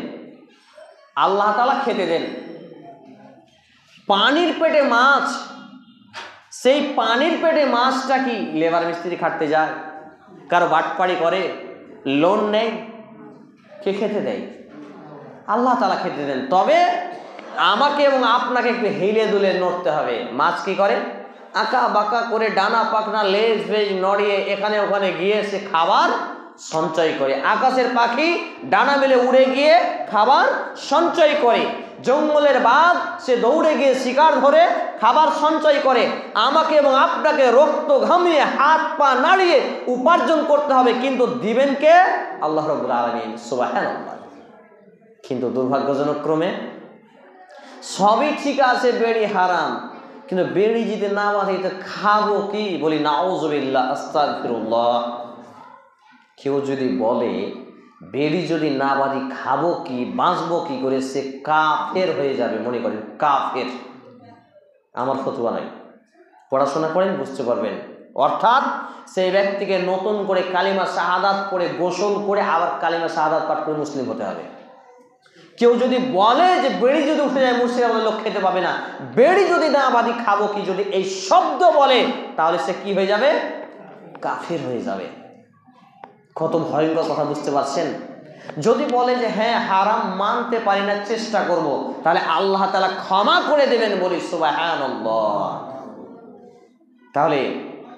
আল্লাহ তাআলা খেতে দেন। পানির পেটে মাছ, সেই পানির পেটে মাছটা কি লেবার মিস্ত্রি খাটতে যায়? কারো বাটপাড়ি করে, লোন নেয়, কে খেতে দেয়? আল্লাহ তাআলা খেতে দেন। তবে আমাকে এবং আপনাকে একটু হেলে দুলে নড়তে হবে। মাছ কি করে? আঁকা বাঁকা করে ডানা পাখনা লেজ ফেজ নড়িয়ে এখানে ওখানে গিয়ে সে খাবার সঞ্চয় করে। আকাশের পাখি ডানা মেলে উড়ে গিয়ে খাবার সঞ্চয় করে। জঙ্গলের বাঘ সে দৌড়ে গিয়ে শিকার ধরে খাবার সঞ্চয় করে। আমাকে এবং আপনাকে রক্ত ঘামিয়ে হাত পা নাড়িয়ে উপার্জন করতে হবে, কিন্তু দিবেন কে? আল্লাহ রাব্বুল আলামিন। সুবহানাল্লাহ। কিন্তু দুর্ভাগ্যজনক ক্রমে সবই ঠিক আছে, বেড়ি হারাম, কিন্তু বেড়ি যদি না বাঁধি তো খাবো কি? বলি নাউযুবিল্লাহ, আস্তাগফিরুল্লাহ। কেউ যদি বলে বেড়ি যদি না বাঁধি খাবো কি, বাঁচবো কি করে, সে কাফের হয়ে যাবে। মনে করেন কাফের। আমার ফতোয়া নাই, পড়াশোনা করেন বুঝতে পারবেন। অর্থাৎ সেই ব্যক্তিকে নতুন করে কালিমা শাহাদাত পড়ে গোসল করে আবার কালিমা শাহাদাত পাঠ করে মুসলিম হতে হবে। কেউ যদি বলে যে বেড়ি যদি উঠে যায় মুর্শিদাবাদের লোক খেতে পাবে না, বেড়ি যদি না বাঁধি খাবো কি, যদি এই শব্দ বলে, তাহলে সে কি হয়ে যাবে? কাফের হয়ে যাবে। কত ভয়ঙ্কর কথা বুঝতে পারছেন? যদি বলে যে হ্যাঁ হারাম মানতে পারি না, চেষ্টা করব, তাহলে আল্লাহ তাআলা ক্ষমা করে দেবেন। বলি সুবহানাল্লাহ। তাহলে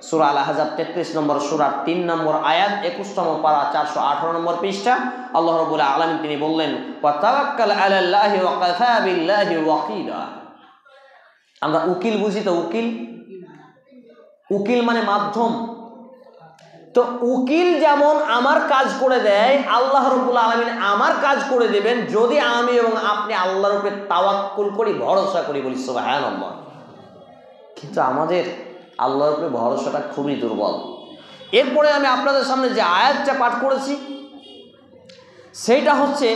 সূরা আল আহজাব 33 নম্বর সূরার 3 নম্বর আয়াত 21তম পারা 418 নম্বর পৃষ্ঠা আল্লাহ রাব্বুল আলামিন তিনি বললেন, ওয়া তাওয়াক্কাল আলাল্লাহি ওয়া কাফা বিল্লাহি ওয়াকিলা। আমরা উকিল বুঝি তো, উকিল, উকিল মানে মাধ্যম। তো উকিল যেমন আমার কাজ করে দেয়, আল্লাহ রাব্বুল আলামিন আমার কাজ করে দেবেন যদি আমি এবং আপনি আল্লাহর উপরে তাওয়াক্কুল করি, ভরসা করি। বলি সুবহানাল্লাহ। কিন্তু আমাদের আল্লাহর উপরে ভরসাটা খুবই দুর্বল। এরপরে আমি আপনাদের সামনে যে আয়াতটা পাঠ করেছি সেইটা হচ্ছে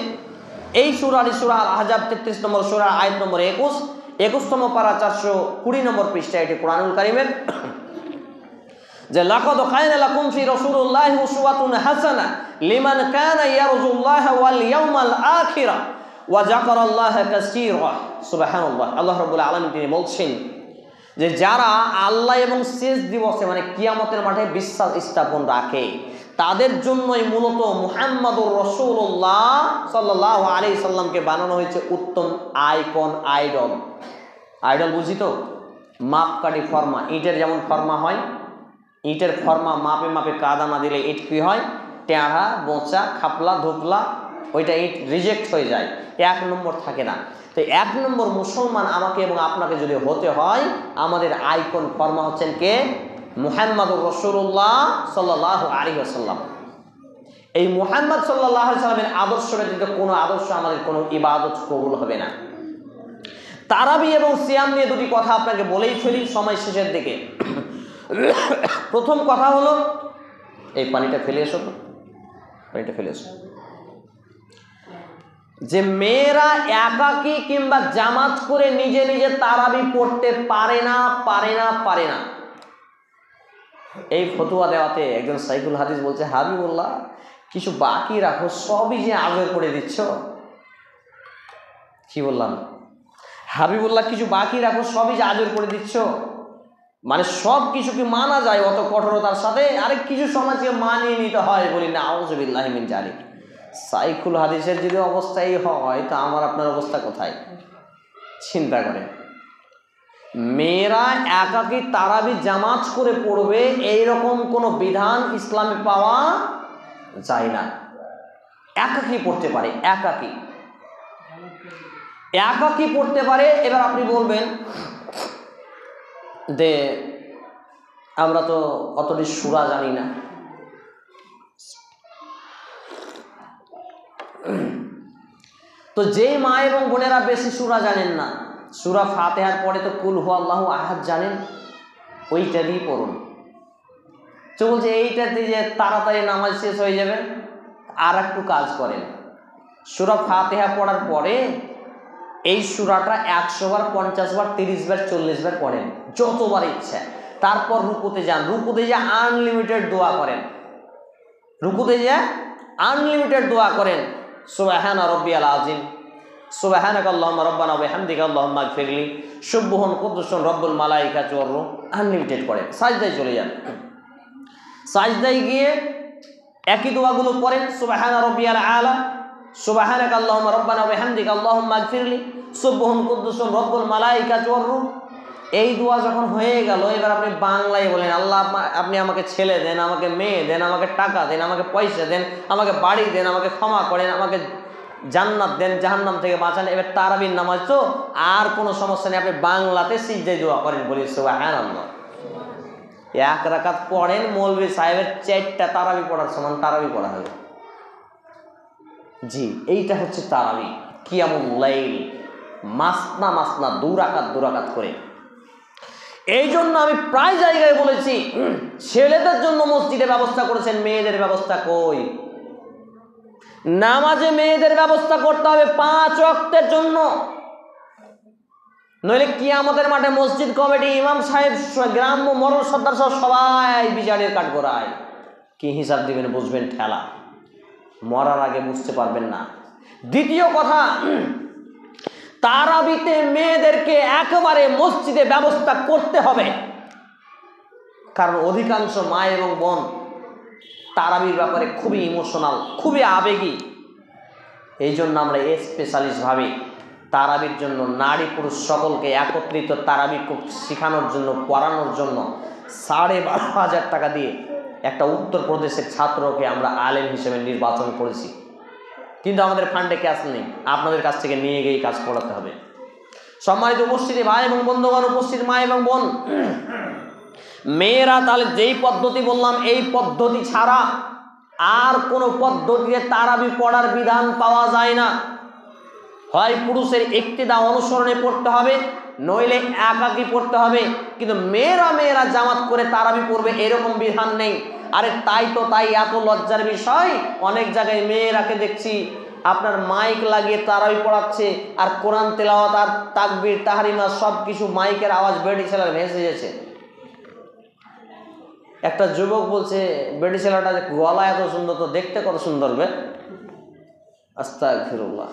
এই সূরা আল আহজাব 33 নম্বর সূরা আয়াত নম্বর 21তম পারা 420 নম্বর পৃষ্ঠা। এটি কোরআনুল কারীমের যে লাকাদ কানা লাকুম ফি রাসূলিল্লাহি উসওয়াতুন হাসানাহ লিমান কানা ইয়ারজুল্লাহ ওয়াল ইয়াউমাল আখিরা ওয়া যাকারাল্লাহ কাসীরা। সুবহানাল্লাহ। আল্লাহ রাব্বুল আলামিন তিনি বলছেন যে যারা আল্লাহ এবং শেষ দিবসে মানে কিয়ামতের মাঠে বিশ্বাস স্থাপন রাখে তাদের জন্যই মূলত মুহাম্মাদুর রাসূলুল্লাহ সাল্লাল্লাহু আলাইহি সাল্লামকে বানানো হয়েছে উত্তম আইকন, আইডল। আইডল বুঝি তো? মাপকাঠি ফর্মা, ইটের যেমন ফর্মা হয়, ইটের ফর্মা মাপে মাপে কাদা না দিলে ইট কি হয়? টেঁড়া, বোঁচা, খাপলা, ধোপলা, ওইটা ইট রিজেক্ট হয়ে যায়, 1 নম্বর থাকে না। তো 1 নম্বর মুসলমান আমাকে এবং আপনাকে যদি হতে হয়, আমাদের আইকন ফর্মা হচ্ছেন কে? মুহাম্মাদুর রাসূলুল্লাহ সাল্লাল্লাহু আলাইহি ওয়াসাল্লাম। এই মুহাম্মদ সাল্লাল্লাহু আলাইহি ওয়াসাল্লামের আদর্শ ব্যতীত কোনো আদর্শ আমাদের কোনো ইবাদত কবুল হবে না। তারাবি এবং সিয়াম নিয়ে দুটি কথা আপনাকে বলেই ফেলি সময় শেষের দিকে। প্রথম কথা হলো, এই পানিটা ফেলে এসো তো, পানিটা ফেলে এসো, যে মেয়েরা একাকী কিংবা জামাত করে নিজে নিজে তারাবি পড়তে পারে না, পারে না, পারে না। এই ফতোয়া দেওয়াতে একজন সাইকুল হাদিস বলছে, হাবিবুল্লাহ কিছু বাকি রাখো, সবই যে আগে করে দিচ্ছ। কি বললাম? হাবিবুল্লাহ কিছু বাকি রাখো, সবই যে আজর করে দিচ্ছ, মানে সব কিছু কি মানা যায় অত কঠোরতার সাথে? আরে কিছু সমাজকে মানিয়ে নিতে হয়। বলি না, আউযু বিল্লাহি মিন যালিক। সাইকুল হাদিসের যদি অবস্থা এই হয়, তা আমার আপনার অবস্থা কোথায়? চিন্তা করেন। মেয়েরা একাকী তারাবি জামাত করে পড়বে এইরকম কোনো বিধান ইসলামে পাওয়া যায় না। একাকী পড়তে পারে, একাকী একাকী পড়তে পারে। এবার আপনি বলবেন যে আমরা তো অতটি সূরা জানি না। তো যেই মা এবং বোনেরা বেশি সূরা জানেন না, সূরা ফাতিহার পরে তো কুল হুয়াল্লাহু আহাদ জানেন, ওইটা দিয়ে পড়ুন। তো বলছে এইটাতে যে তাড়াতাড়ি নামাজ শেষ হয়ে যাবে, আর একটু কাজ করেন। সূরা ফাতিহা পড়ার পরে এই সূরাটা 100 বার, 50 বার, 30 বার, 40 বার পড়েন, যতবার ইচ্ছা। তারপর রুকুতে যান, রুকুতে যা আনলিমিটেড দোয়া করেন, রুকুতে যা আনলিমিটেড দোয়া করেন। সুবহানা রাব্বিয়াল আযীম, সুবহানাকা আল্লাহুম্মা রাব্বানা ওয়া বিহামদিকা আল্লাহুম্মা ইগফিরলি, সুবহান কুদ্দুসুন রব্বুল মালাইকাতি ওয়ার রূহ, আনলিমিটেড করেন। সাজদায় চলে যান, সাজদায় গিয়ে একই দোয়াগুলো পড়েন। সুবহানা রাব্বিয়াল আলা, সুবহানাকা আল্লাহুম্মা রাব্বানা ওয়া বিহামদিকা আল্লাহুম্মা ইগফিরলি, সুবহান কুদ্দুসুন রব্বুল মালাইকাতি ওয়ার রূহ। এই দোয়া যখন হয়ে গেল, এবার আপনি বাংলায় বলেন, আল্লাহ আপনি আমাকে ছেলে দেন, আমাকে মেয়ে দেন, আমাকে টাকা দেন, আমাকে পয়সা দেন, আমাকে বাড়ি দেন, আমাকে ক্ষমা করেন, আমাকে জান্নাত দেন, জাহান্নাম থেকে বাঁচান। এবার তারাবির নামাজ তো আর কোনো সমস্যা নেই, আপনি বাংলাতে সিজদায় দোয়া করেন। বলি সুবহানাল্লাহ। 1 রাকাত পড়েন, মৌলভী সাহেবের 4টা তারাবি পড়ার সমান তারাবি পড়া হবে। জি, এইটা হচ্ছে তারাবি, কিয়ামুল লাইল, মাসনা মাসনা 2 রাকাত 2 রাকাত করে। এই জন্য আমি প্রায় জায়গায় বলেছি, ছেলেদের জন্য মসজিদে ব্যবস্থা করেছেন, মেয়েদের ব্যবস্থা কই? নামাজে মেয়েদের ব্যবস্থা করতে হবে 5 ওয়াক্তের জন্য, নইলে কিয়ামতের মাঠে মসজিদ কমিটি, ইমাম সাহেব, গ্রাম্য মরল সর্দার সহ সবাই বিচারের কাঠগড়ায়। কি হিসাব দিবেন? বুঝবেন ঠেলা, মরার আগে বুঝতে পারবেন না। দ্বিতীয় কথা, তারাবিতে মেয়েদেরকে একেবারে মসজিদে ব্যবস্থা করতে হবে, কারণ অধিকাংশ মা এবং বোন তারাবির ব্যাপারে খুবই ইমোশনাল, খুবই আবেগী। এই জন্য আমরা স্পেশালিস্টভাবে তারাবির জন্য নারী পুরুষ সকলকে একত্রিত তারাবি শেখানোর জন্য, পড়ানোর জন্য 12,500 টাকা দিয়ে একটা উত্তরপ্রদেশের ছাত্রকে আমরা আলেম হিসেবে নির্বাচন করেছি। কিন্তু আমাদের ফান্ডে ক্যাশ নেই, আপনাদের কাছ থেকে নিয়ে গিয়ে কাজ করাতে হবে। সম্মানিত উপস্থিতি ভাই এবং বন্ধুগণ, উপস্থিত মা এবং বোন, মেয়েরা তাহলে যেই পদ্ধতি বললাম, এই পদ্ধতি ছাড়া আর কোনো পদ্ধতিতে তারাবি পড়ার বিধান পাওয়া যায় না। হয় পুরুষের ইক্তিদা অনুসরণে পড়তে হবে, নইলে একাকী পড়তে হবে। কিন্তু মেয়েরা জামাত করে তারাবি পড়বে এরকম বিধান নেই। আরে তাই তো তাই, এত লজ্জার বিষয়, অনেক জায়গায় মেয়েরাকে দেখছি আপনার মাইক লাগিয়ে তারাবি পড়াচ্ছে, আর কোরআন তেলাওয়াত আর তাকবীর তাহরিমা সব কিছু মাইকের আওয়াজ বেড়ে ছেলে ভেসে যাচ্ছে। একটা যুবক বলছে বেটি ছেলেটা গলা এত সুন্দর, তো দেখতে কত সুন্দর বে। আস্তাগফিরুল্লাহ।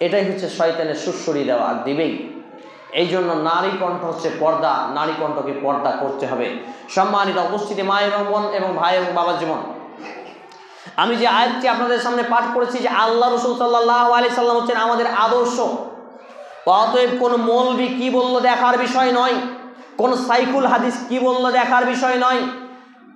এটাই হচ্ছে শয়তানের সুড়সুড়ি দেওয়া, আর দিবেই। এই জন্য নারী কণ্ঠ হচ্ছে পর্দা, নারী কণ্ঠকে পর্দা করতে হবে। সম্মানিত উপস্থিতি মা এবং বোন এবং ভাই এবং বাবার জীবন, আমি যে আয়াতটি আপনাদের সামনে পাঠ করেছি যে আল্লাহ রাসূল সাল্লাল্লাহু আলাইহি সাল্লাম হচ্ছেন আমাদের আদর্শ। অতএব কোন মৌলবি কি বললো দেখার বিষয় নয়, কোন সাইকুল হাদিস কি বললো দেখার বিষয় নয়,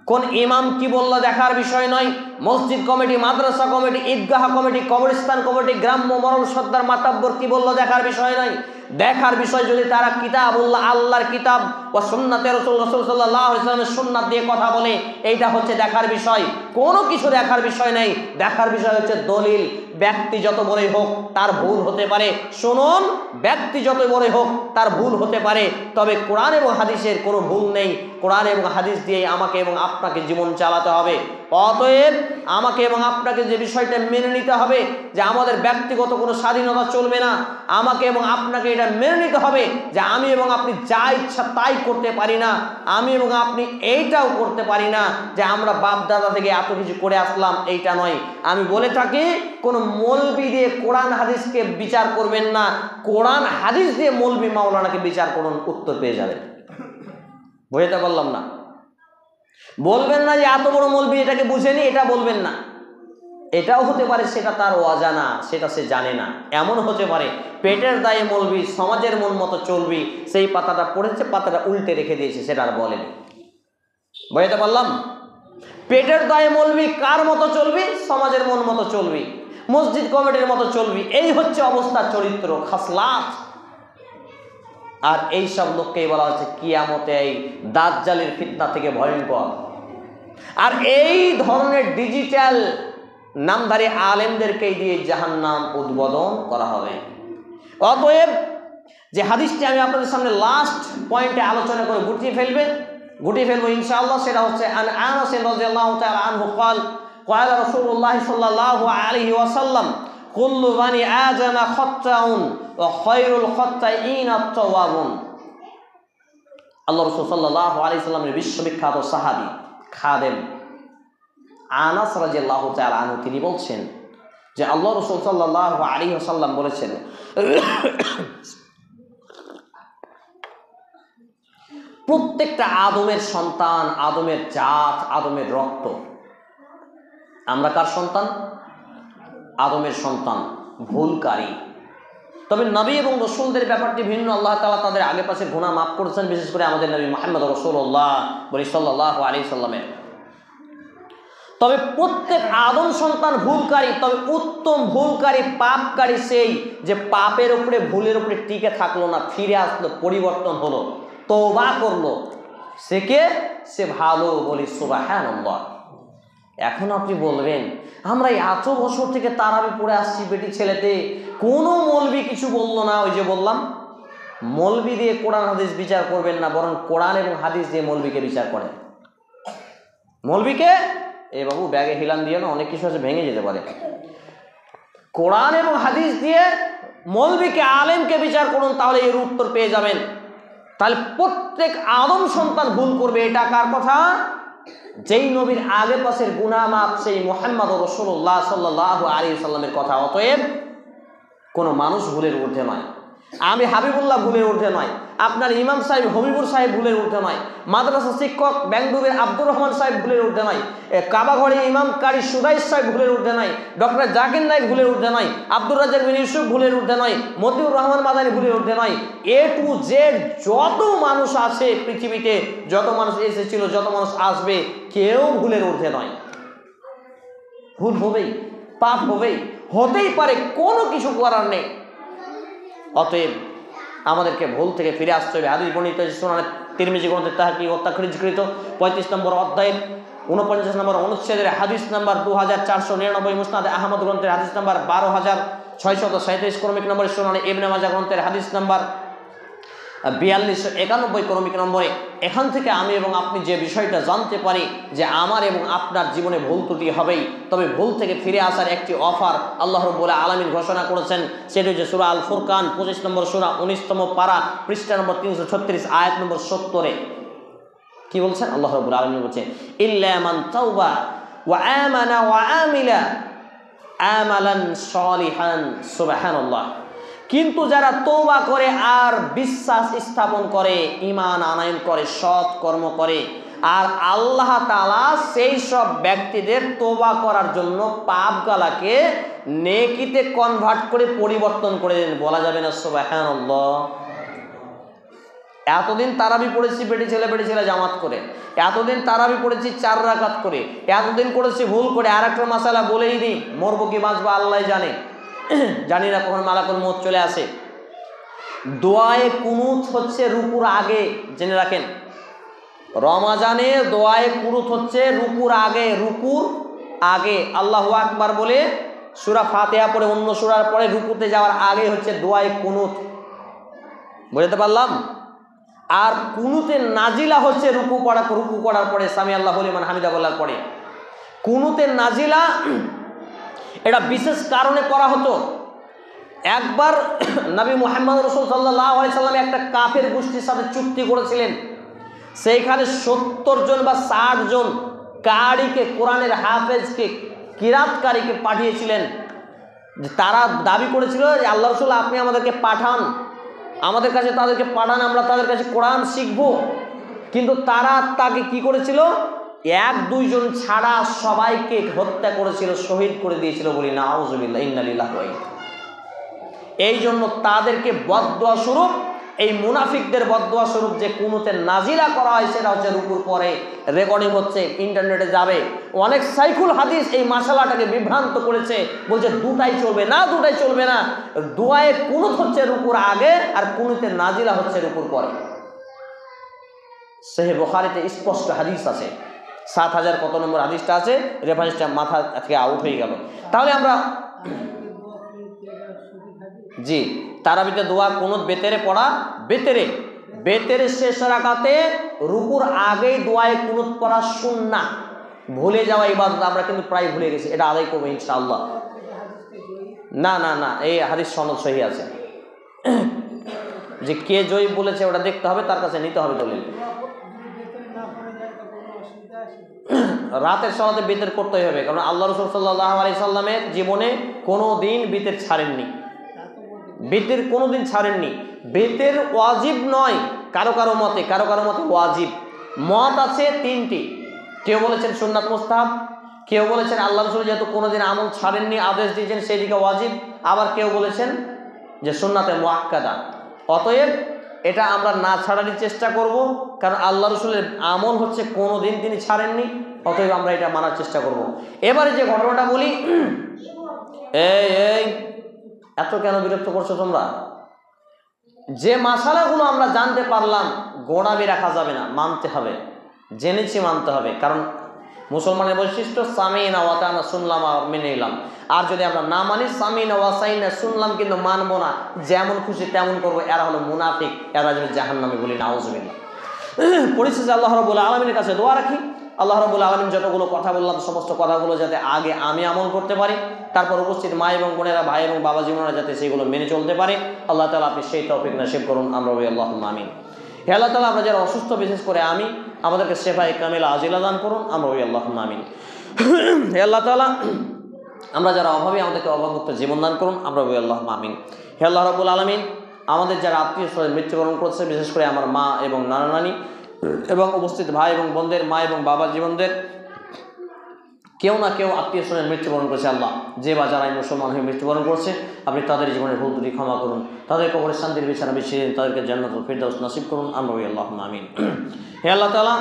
কোন ইমাম কি বললো দেখার বিষয় নয়, মসজিদ কমিটি, মাদ্রাসা কমিটি, ঈদগাহ কমিটি, কবরস্থান কমিটি, গ্রাম্য মরল সর্দার মাতাব্বর কি বললো দেখার বিষয় নয়। দেখার বিষয় যদি তারা কিতাবুল্লাহ, আল্লাহর কিতাব ও সুন্নাতে রাসূল সাল্লাল্লাহু আলাইহি ওয়াসাল্লামের সুন্নাত দিয়ে কথা বলে, এইটা হচ্ছে দেখার বিষয়। কোনো কিছু দেখার বিষয় নেই। দেখার বিষয় হচ্ছে দলিল। ব্যক্তি যত বড়ই হোক তার ভুল হতে পারে, শুনুন, ব্যক্তি যত বড়ই হোক তার ভুল হতে পারে, তবে কোরআন এবং হাদিসের কোনো ভুল নেই। কোরআন এবং হাদিস দিয়ে আমাকে এবং আপনাকে জীবন চালাতে হবে। অতএব আমাকে এবং আপনাকে যে বিষয়টা মেনে নিতে হবে যে আমাদের ব্যক্তিগত কোনো স্বাধীনতা চলবে না। আমাকে এবং আপনাকে এটা মেনে নিতে হবে যে আমি এবং আপনি যা ইচ্ছা তাই করতে পারি না। আমি এবং আপনি এইটাও করতে পারি না যে আমরা বাপ দাদা থেকে এত কিছু করে আসলাম, এইটা নয়। আমি বলে থাকি কোনো মৌলবি দিয়ে কোরআন হাদিসকে বিচার করবেন না, কোরআন হাদিস দিয়ে মৌলবি মাওলানাকে বিচার করুন, উত্তর পেয়ে যাবেন। বুঝতে পারলাম না? বলবেন না যে এত বড় মৌলবি এটাকে বুঝেনি, এটা বলবেন না। এটাও হতে পারে সেটা তার অজানা, সেটা সে জানে না। এমন হতে পারে পেটের দায়ে মৌলবি, সমাজের মন মতো চলবি, সেই পাতাটা পড়েছে, পাতাটা উল্টে রেখে দিয়েছে, সেটা আর বলেনি। বুঝতে পারলাম? পেটের দায়ে মৌলবি কার মতো চলবি? সমাজের মন মতো চলবি, মসজিদ কমিটির মতো চলবি। এই হচ্ছে অবস্থা, চরিত্র, খাসলাত। আর এই সব লোককেই বলা হচ্ছে কিয়ামতে এই দাজ্জালের ফিতনা থেকে ভয়ঙ্কর। আর এই ধরনের ডিজিটাল নামধারী আলেমদেরকেই দিয়ে জাহান্নাম উদ্বোধন করা হবে। অতএব যে হাদিসটি আমি আপনাদের সামনে লাস্ট পয়েন্টে আলোচনা করে গুটিয়ে ফেলবো ইনশাআল্লাহ, সেটা হচ্ছে আন আনাস রাদিয়াল্লাহু তাআলা আনহু قال قال رسول الله صلى الله عليه وسلم كل بني آدم خطاء وخير الخطائين التوابون। আল্লাহ রাসূল সাল্লাল্লাহু আলাইহি ওয়াসাল্লামের বিশ্ববিখ্যাত সাহাবী খাদেম আনাস রাদিয়াল্লাহু তাআলা আনহু তিনি বলছেন যে আল্লাহ রাসূল সাল্লাল্লাহু আলাইহি ওয়াসাল্লাম বলেছেন, প্রত্যেকটা আদমের সন্তান, আদমের জাত, আদমের রক্ত। আমরা কার সন্তান? আদমের সন্তান, ভুলকারী। তবে নবী এবং রাসূলদের ব্যাপারটি ভিন্ন। আল্লাহ তাআলা তাদের আগে পাশে গুনাহ মাফ করেছেন, বিশেষ করে আমাদের নবী মুহাম্মদ রাসূলুল্লাহ সাল্লাল্লাহু আলাইহি সাল্লামের। তবে প্রত্যেক আদম সন্তান ভুলকারী। তবে উত্তম ভুলকারী, পাপকারী সেই যে পাপের উপরে, ভুলের উপরে টিকে থাকলো না, ফিরে আসলো, পরিবর্তন হলো, তওবা করলো। সে কে? সে ভালো। বলি সুবহানাল্লাহ। এখন আপনি বলবেন আমরা এত বছর থেকে তারাবি পড়ে আসছি বেটি ছেলেতে, কোনো মৌলবি কিছু বললো না। ওই যে বললাম, মৌলবি দিয়ে কোরআন হাদিস বিচার করবেন না, বরং কোরআন এবং হাদিস দিয়ে মৌলবিকে বিচার করেন। মৌলবিকে এ বাবু ব্যাগে হিলান দিয়ে না, অনেক কিছু আছে ভেঙে যেতে পারে। কোরআন এবং হাদিস দিয়ে মৌলবিকে, আলেমকে বিচার করুন, তাহলে এর উত্তর পেয়ে যাবেন। তাহলে প্রত্যেক আদম সন্তান ভুল করবে, এটা কার কথা? যেই নবীর আগে পাশের গুনাহ মাফ, সেই মুহাম্মদ রাসূলুল্লাহ সাল্লাল্লাহু আলাইহি ওয়াসাল্লামের কথা। অতএব কোনো মানুষ ভুলের ঊর্ধ্বে নয়। আমি হাবিবুল্লাহ ভুলের ঊর্ধ্বে নয়, আপনার ইমাম সাহেব হবিবুর সাহেব ভুলের ঊর্ধ্বে নয়, মাদ্রাসা শিক্ষক বেঙ্গুরের আব্দুর রহমান সাহেব ভুলের ঊর্ধ্বে নয়, কাবাঘরে ইমাম কারি সুদাইস সাহেব ভুলের ঊর্ধ্বে নয়, ডক্টর জাকির নাইক ভুলের ঊর্ধ্বে নয়, আব্দুর রাজ্জাক বিন ইউসুফ ভুলের ঊর্ধ্বে নয়, মতিউর রহমান মাদানী ভুলের ঊর্ধ্বে নয়। এ টু জেড যত মানুষ আছে পৃথিবীতে, যত মানুষ এসেছিল, যত মানুষ আসবে, কেউ ভুলের ঊর্ধ্বে নয়। ভুল হবেই, পাপ হবেই, হতেই পারে, কোনো কিছু করার নেই। অতএব আমাদেরকে ভুল থেকে ফিরে আসতে হবে। হাদিস বর্ণিত সুনানে তিরমিজি গ্রন্থের তাহকিক ও তাখরিজকৃত 35 নম্বর অধ্যায়ের 49 নম্বর অনুচ্ছেদের হাদিস নাম্বার 2499, মুসনাদে আহমদ গ্রন্থের হাদিস নাম্বার 12637, ক্রমিক নম্বরে সুনানে ইবনে মাজাহ গ্রন্থের হাদিস নাম্বার 4291, ক্রমিক নম্বরে। এখান থেকে আমি এবং আপনি যে বিষয়টা জানতে পারি যে আমার এবং আপনার জীবনে ভুল ত্রুটি হবেই, তবে ভুল থেকে ফিরে আসার একটি অফার আল্লাহ রাব্বুল আলামিন ঘোষণা করেছেন। সেটি হচ্ছে সূরা আল ফুরকান 25 নম্বর সূরা 19তম পারা, পৃষ্ঠা নম্বর 336, আয়াত নম্বর 70-এ। কি বলছেন? আল্লাহ রাব্বুল আলামিন বলছেন ইল্লা মান তাওবা ওয়া আমানা ওয়া আমিলা আমালান সলিহান। সুবহানাল্লাহ। কিন্তু যারা তওবা করে আর বিশ্বাস স্থাপন করে, ঈমান আনয়ন করে, সৎ কর্ম করে, আর আল্লাহ তাআলা সেই সব ব্যক্তিদের তওবা করার জন্য পাপগালাকে নেকিতে কনভার্ট করে পরিবর্তন করে দেন। বলা যাবে না সুবহানাল্লাহ? এতদিন তারাবি পড়েছি বেটি ছেলে জামাত করে, এতদিন তারাবি পড়েছি 4 রাকাত করে, এতদিন করেছি ভুল করে। আর একটা মাসালা বলেই দিই, মরবো কি বাঁচবো আল্লাহ জানে, জানি না কখন মালাকুল মউত চলে আসে। দোয়ায়ে কুনুত হচ্ছে রুকুর আগে, জেনে রাখেন। রমাজানে দোয়ায়ে কুনুত হচ্ছে রুকুর আগে। আল্লাহু আকবার বলে সূরা ফাতিহা পড়ে অন্য সূরার পরে রুকুতে যাওয়ার আগে হচ্ছে দোয়ায়ে কুনুত। বুঝতে পারলাম? আর কুনুতের নাজিলা হচ্ছে রুকু করার পরে সামি আল্লাহু লিমান হামিদা বলার পরে। কুনুতের নাজিলা এটা বিশেষ কারণে করা হতো। একবার নবী মুহাম্মদ রাসূল সাল্লাল্লাহু আলাইহি সাল্লাম একটা কাফের গোষ্ঠীর সাথে চুক্তি করেছিলেন। সেইখানে 70 জন বা 60 জন কারিকে, কোরআনের হাফেজকে, কিরাতকারীকে পাঠিয়েছিলেন। তারা দাবি করেছিল যে আল্লাহ রাসূল আপনি আমাদেরকে পাঠান, আমাদের কাছে তাদেরকে পাঠান, আমরা তাদের কাছে কোরআন শিখব। কিন্তু তারা তাকে কি করেছিল? 1-2 জন ছাড়া সবাইকে হত্যা করেছিল, শহীদ করে দিয়েছিল। বলি নাউযুবিল্লাহ, ইন্না লিল্লাহি ওয়া ইন্না। এই জন্য তাদেরকে বদদোয়া স্বরূপ, এই মুনাফিকদের বদদোয়া স্বরূপ যে কুনুতের নাজিলা করা হয় সেটা হচ্ছে রুকুর পরে। রেকর্ডিং হচ্ছে, ইন্টারনেটে যাবে। অনেক সাইকুল হাদিস এই মাসালাটাকে বিভ্রান্ত করেছে, বলছে দুটাই চলবে না, দুটাই চলবে না। দোয়ায়ে কুনুত হচ্ছে রুকুর আগে আর কুনুতের নাজিলা হচ্ছে রুকুর পরে। সহিহ বুখারীতে স্পষ্ট হাদিস আছে। 7000 কত নম্বর হাদিসটা আছে, রেফারেন্সটা মাথা থেকে আউট হয়ে গেল। তাহলে আমরা জি তারাবিতে দোয়া কুনুত বেতেরে পড়া, বেতেরে শেষ রাকাতে রুকুর আগেই দোয়ায়ে কুনুত পড়া সুন্নাহ। ভুলে যাওয়া ইবাদত আমরা কিন্তু প্রায় ভুলে গেছি, এটা আদায় করবো ইনশাআল্লাহ। না এই হাদিস সনদ সহিহ আছে। যে কে জয়ী বলেছে ওটা দেখতে হবে, তার কাছে নিতে হবে দলিল। রাতের সালাতে বিতর করতেই হবে, কারণ আল্লাহ রাসূল সাল্লাল্লাহু আলাইহি সাল্লামের জীবনে কোনোদিন বিতর ছাড়েননি। বিতর ওয়াজিব নয় কারো মতে ওয়াজিব। মত আছে 3টি। কেউ বলেছেন সুন্নাত মুস্তাহাব, কেউ বলেছেন আল্লাহ রাসূল যেহেতু কোনোদিন আমল ছাড়েননি, আদেশ দিয়েছেন, সেই দিকে ওয়াজিব। আবার কেউ বলেছেন যে সুন্নাতে মুআক্কাদা। অতএব এটা আমরা না ছাড়ারই চেষ্টা করব, কারণ আল্লাহ রাসূলের আমল হচ্ছে কোনোদিন তিনি ছাড়েননি। অতএব আমরা এটা মানার চেষ্টা করব। এবারে যে ঘটনাটা বলি, এই এত কেন বিরক্ত করছো তোমরা? যে মাসালাগুলো আমরা জানতে পারলাম, গোড়ামি রাখা যাবে না, মানতে হবে, জেনেছি মানতে হবে। কারণ মুসলমানের বৈশিষ্ট্য সামিনা ওয়া আতানা, শুনলাম আর মেনে নিলাম। আর যদি আমরা না মানি, সামিনা ওয়া সাইনা, শুনলাম কিন্তু মানবো না, যেমন খুশি তেমন করবো, এরা হলো মুনাফিক, এরা যাবে জাহান্নামে। বলি নাউযুবিল্লাহ। পরিশেষে আল্লাহ রাব্বুল আলামিনের কাছে দোয়া রাখি, আল্লাহ রাব্বুল আলামিন যতগুলো কথা বললাম সমস্ত কথাগুলো যাতে আগে আমি আমল করতে পারি, তারপর উপস্থিত মা এবং বোনেরা, ভাই এবং বাবা জীবনেরা যাতে সেগুলো মেনে চলতে পারে, আল্লাহ তাআলা আপনি সেই তৌফিক নসিব করুন। আমরা বলি আল্লাহুম্মা আমিন। হে আল্লাহ তাআলা, আমরা যারা অসুস্থ, বিশেষ করে আমাদেরকে শেফায়ে কামিলা আজিলা দান করুন। আমরা বলি আল্লাহুম্মা আমিন। হে আল্লাহ তাআলা, আমরা যারা অভাবী, আমাদেরকে অভাবমুক্ত জীবন দান করুন। আমরা বলি আল্লাহুম্মা আমিন। হে আল্লাহ রাব্বুল আলামিন, আমাদের যারা আত্মীয় স্বজন মৃত্যুবরণ করছে, বিশেষ করে আমার মা এবং নানা নানি এবং উপস্থিত ভাই এবং বোনদের, মা এবং বাবা জীবনদের কেউ না কেউ আত্মীয় স্বজন মৃত্যুবরণ করেছে। আল্লাহ, যে বা যারাই মুসলমান হয়ে মৃত্যুবরণ করছে, আপনি তাদের জীবনের ভুল ত্রুটি ক্ষমা করুন, তাদের কবরে শান্তির বিছানা বিছিয়ে দিন, তাদেরকে জান্নাতুল ফিরদাউস নসিব করুন। আমরা বলি আল্লাহুম্মা আমিন। হে আল্লাহ তাআলা,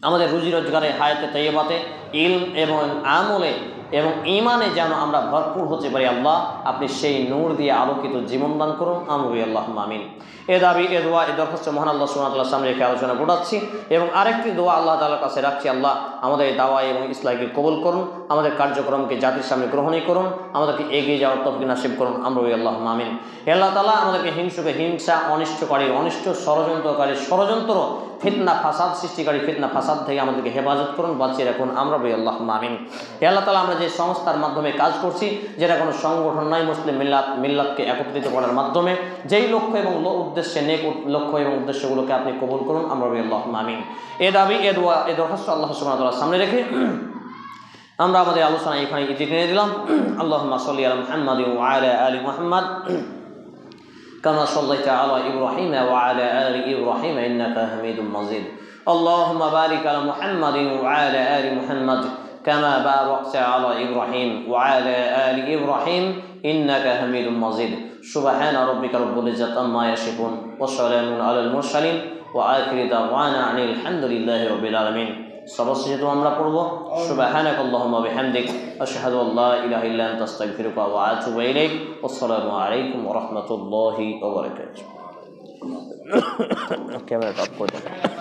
আমাদের রুজি রোজগারে, হায়াতে তাইয়্যিবাতে, ইলম এবং আমলে এবং ঈমানে যেন আমরা ভরপুর হতে পারি। আল্লাহ, আপনি সেই নূর দিয়ে আলোকিত জীবন দান করুন। আমরা বলি আল্লাহুম্মা আমিন। এ দাবি, এ দোয়া, এ দরখাস্ত মহান আল্লাহ সুবহানাহু ওয়া তাআলার সামনে রেখে আলোচনা বোঝাচ্ছি এবং আরেকটি দোয়া আল্লাহ তাআলার কাছে রাখছি। আল্লাহ, আমাদের এই দাওয়া এবং ইসলাহকে কবুল করুন, আমাদের কার্যক্রমকে জাতির সামনে গ্রহণই করুন, আমাদেরকে এগিয়ে যাওয়ার তৌফিক নসিব করুন। আমরা বলি আল্লাহুম্মা আমিন। হে আল্লাহ তাআলা, আমাদেরকে হিংসা, অনিষ্টকারী, ষড়যন্ত্রকারী, ফিতনা ফাসাদ সৃষ্টিকারী, ফিতনা ফাসাদ থেকে আমাদেরকে হেফাজত করুন, বাঁচিয়ে রাখুন। আমরা বলি আল্লাহুম্মা আমিন। হে আল্লাহ তাআলা, আমরা যে সংস্থার মাধ্যমে কাজ করছি, যেটা কোনো সংগঠন নয়, মুসলিম মিল্লাতকে একত্রিত করার মাধ্যমে যেই লক্ষ্য এবং উদ্দেশ্যে নেক লক্ষ্য এবং উদ্দেশ্যগুলোকে আপনি কবুল করুন, আমরা বলি আল্লাহুম্মা আমিন। এ দাবি, এ দোয়া, এ দরখাস্ত আল্লাহ সুবহানাহু ওয়া তাআলার সামনে রেখে আমরা আমাদের আলোচনা এখানে ইতি টেনে দিলাম। আল্লাহুম্মা সাল্লি আলা মুহাম্মাদিন ওয়া আলা আলি মুহাম্মাদ কামা সাল্লাইতা আলা ইব্রাহিম ওয়া আলা আলি ইব্রাহিম ইন্নাকা হামিদুম মাজিদ। আল্লাহুম্মা বারিক আলা মুহাম্মাদিন ওয়া আলা আলি মুহাম্মাদ কামা বারাকতা আলা ইব্রাহিম ওয়া আলা আলি ইব্রাহিম ইন্নাকা হামিদুম মাজিদ। সুবহানা রাব্বিকা রাব্বিল ইজ্জাতি আম্মা ইয়াসিফুন ওয়া সালামুন আলাল মুরসালিন ওয়া আখিরু দাওয়ানা আনিল হামদুলিল্লাহি রাব্বিল আলামিন। সর্বশেষে তো আমরা পড়ব সুবহানাকা আল্লাহুম্মা বিহামদিক আশহাদু আল্লা ইলাহা ইল্লা আনতা আস্তাগফিরুকা ওয়া আতুবু ইলাইক। আসসালামু আলাইকুম ওয়া রাহমাতুল্লাহি ওয়া বারাকাতুহু। ক্যামেরাটা অফ করে দাও।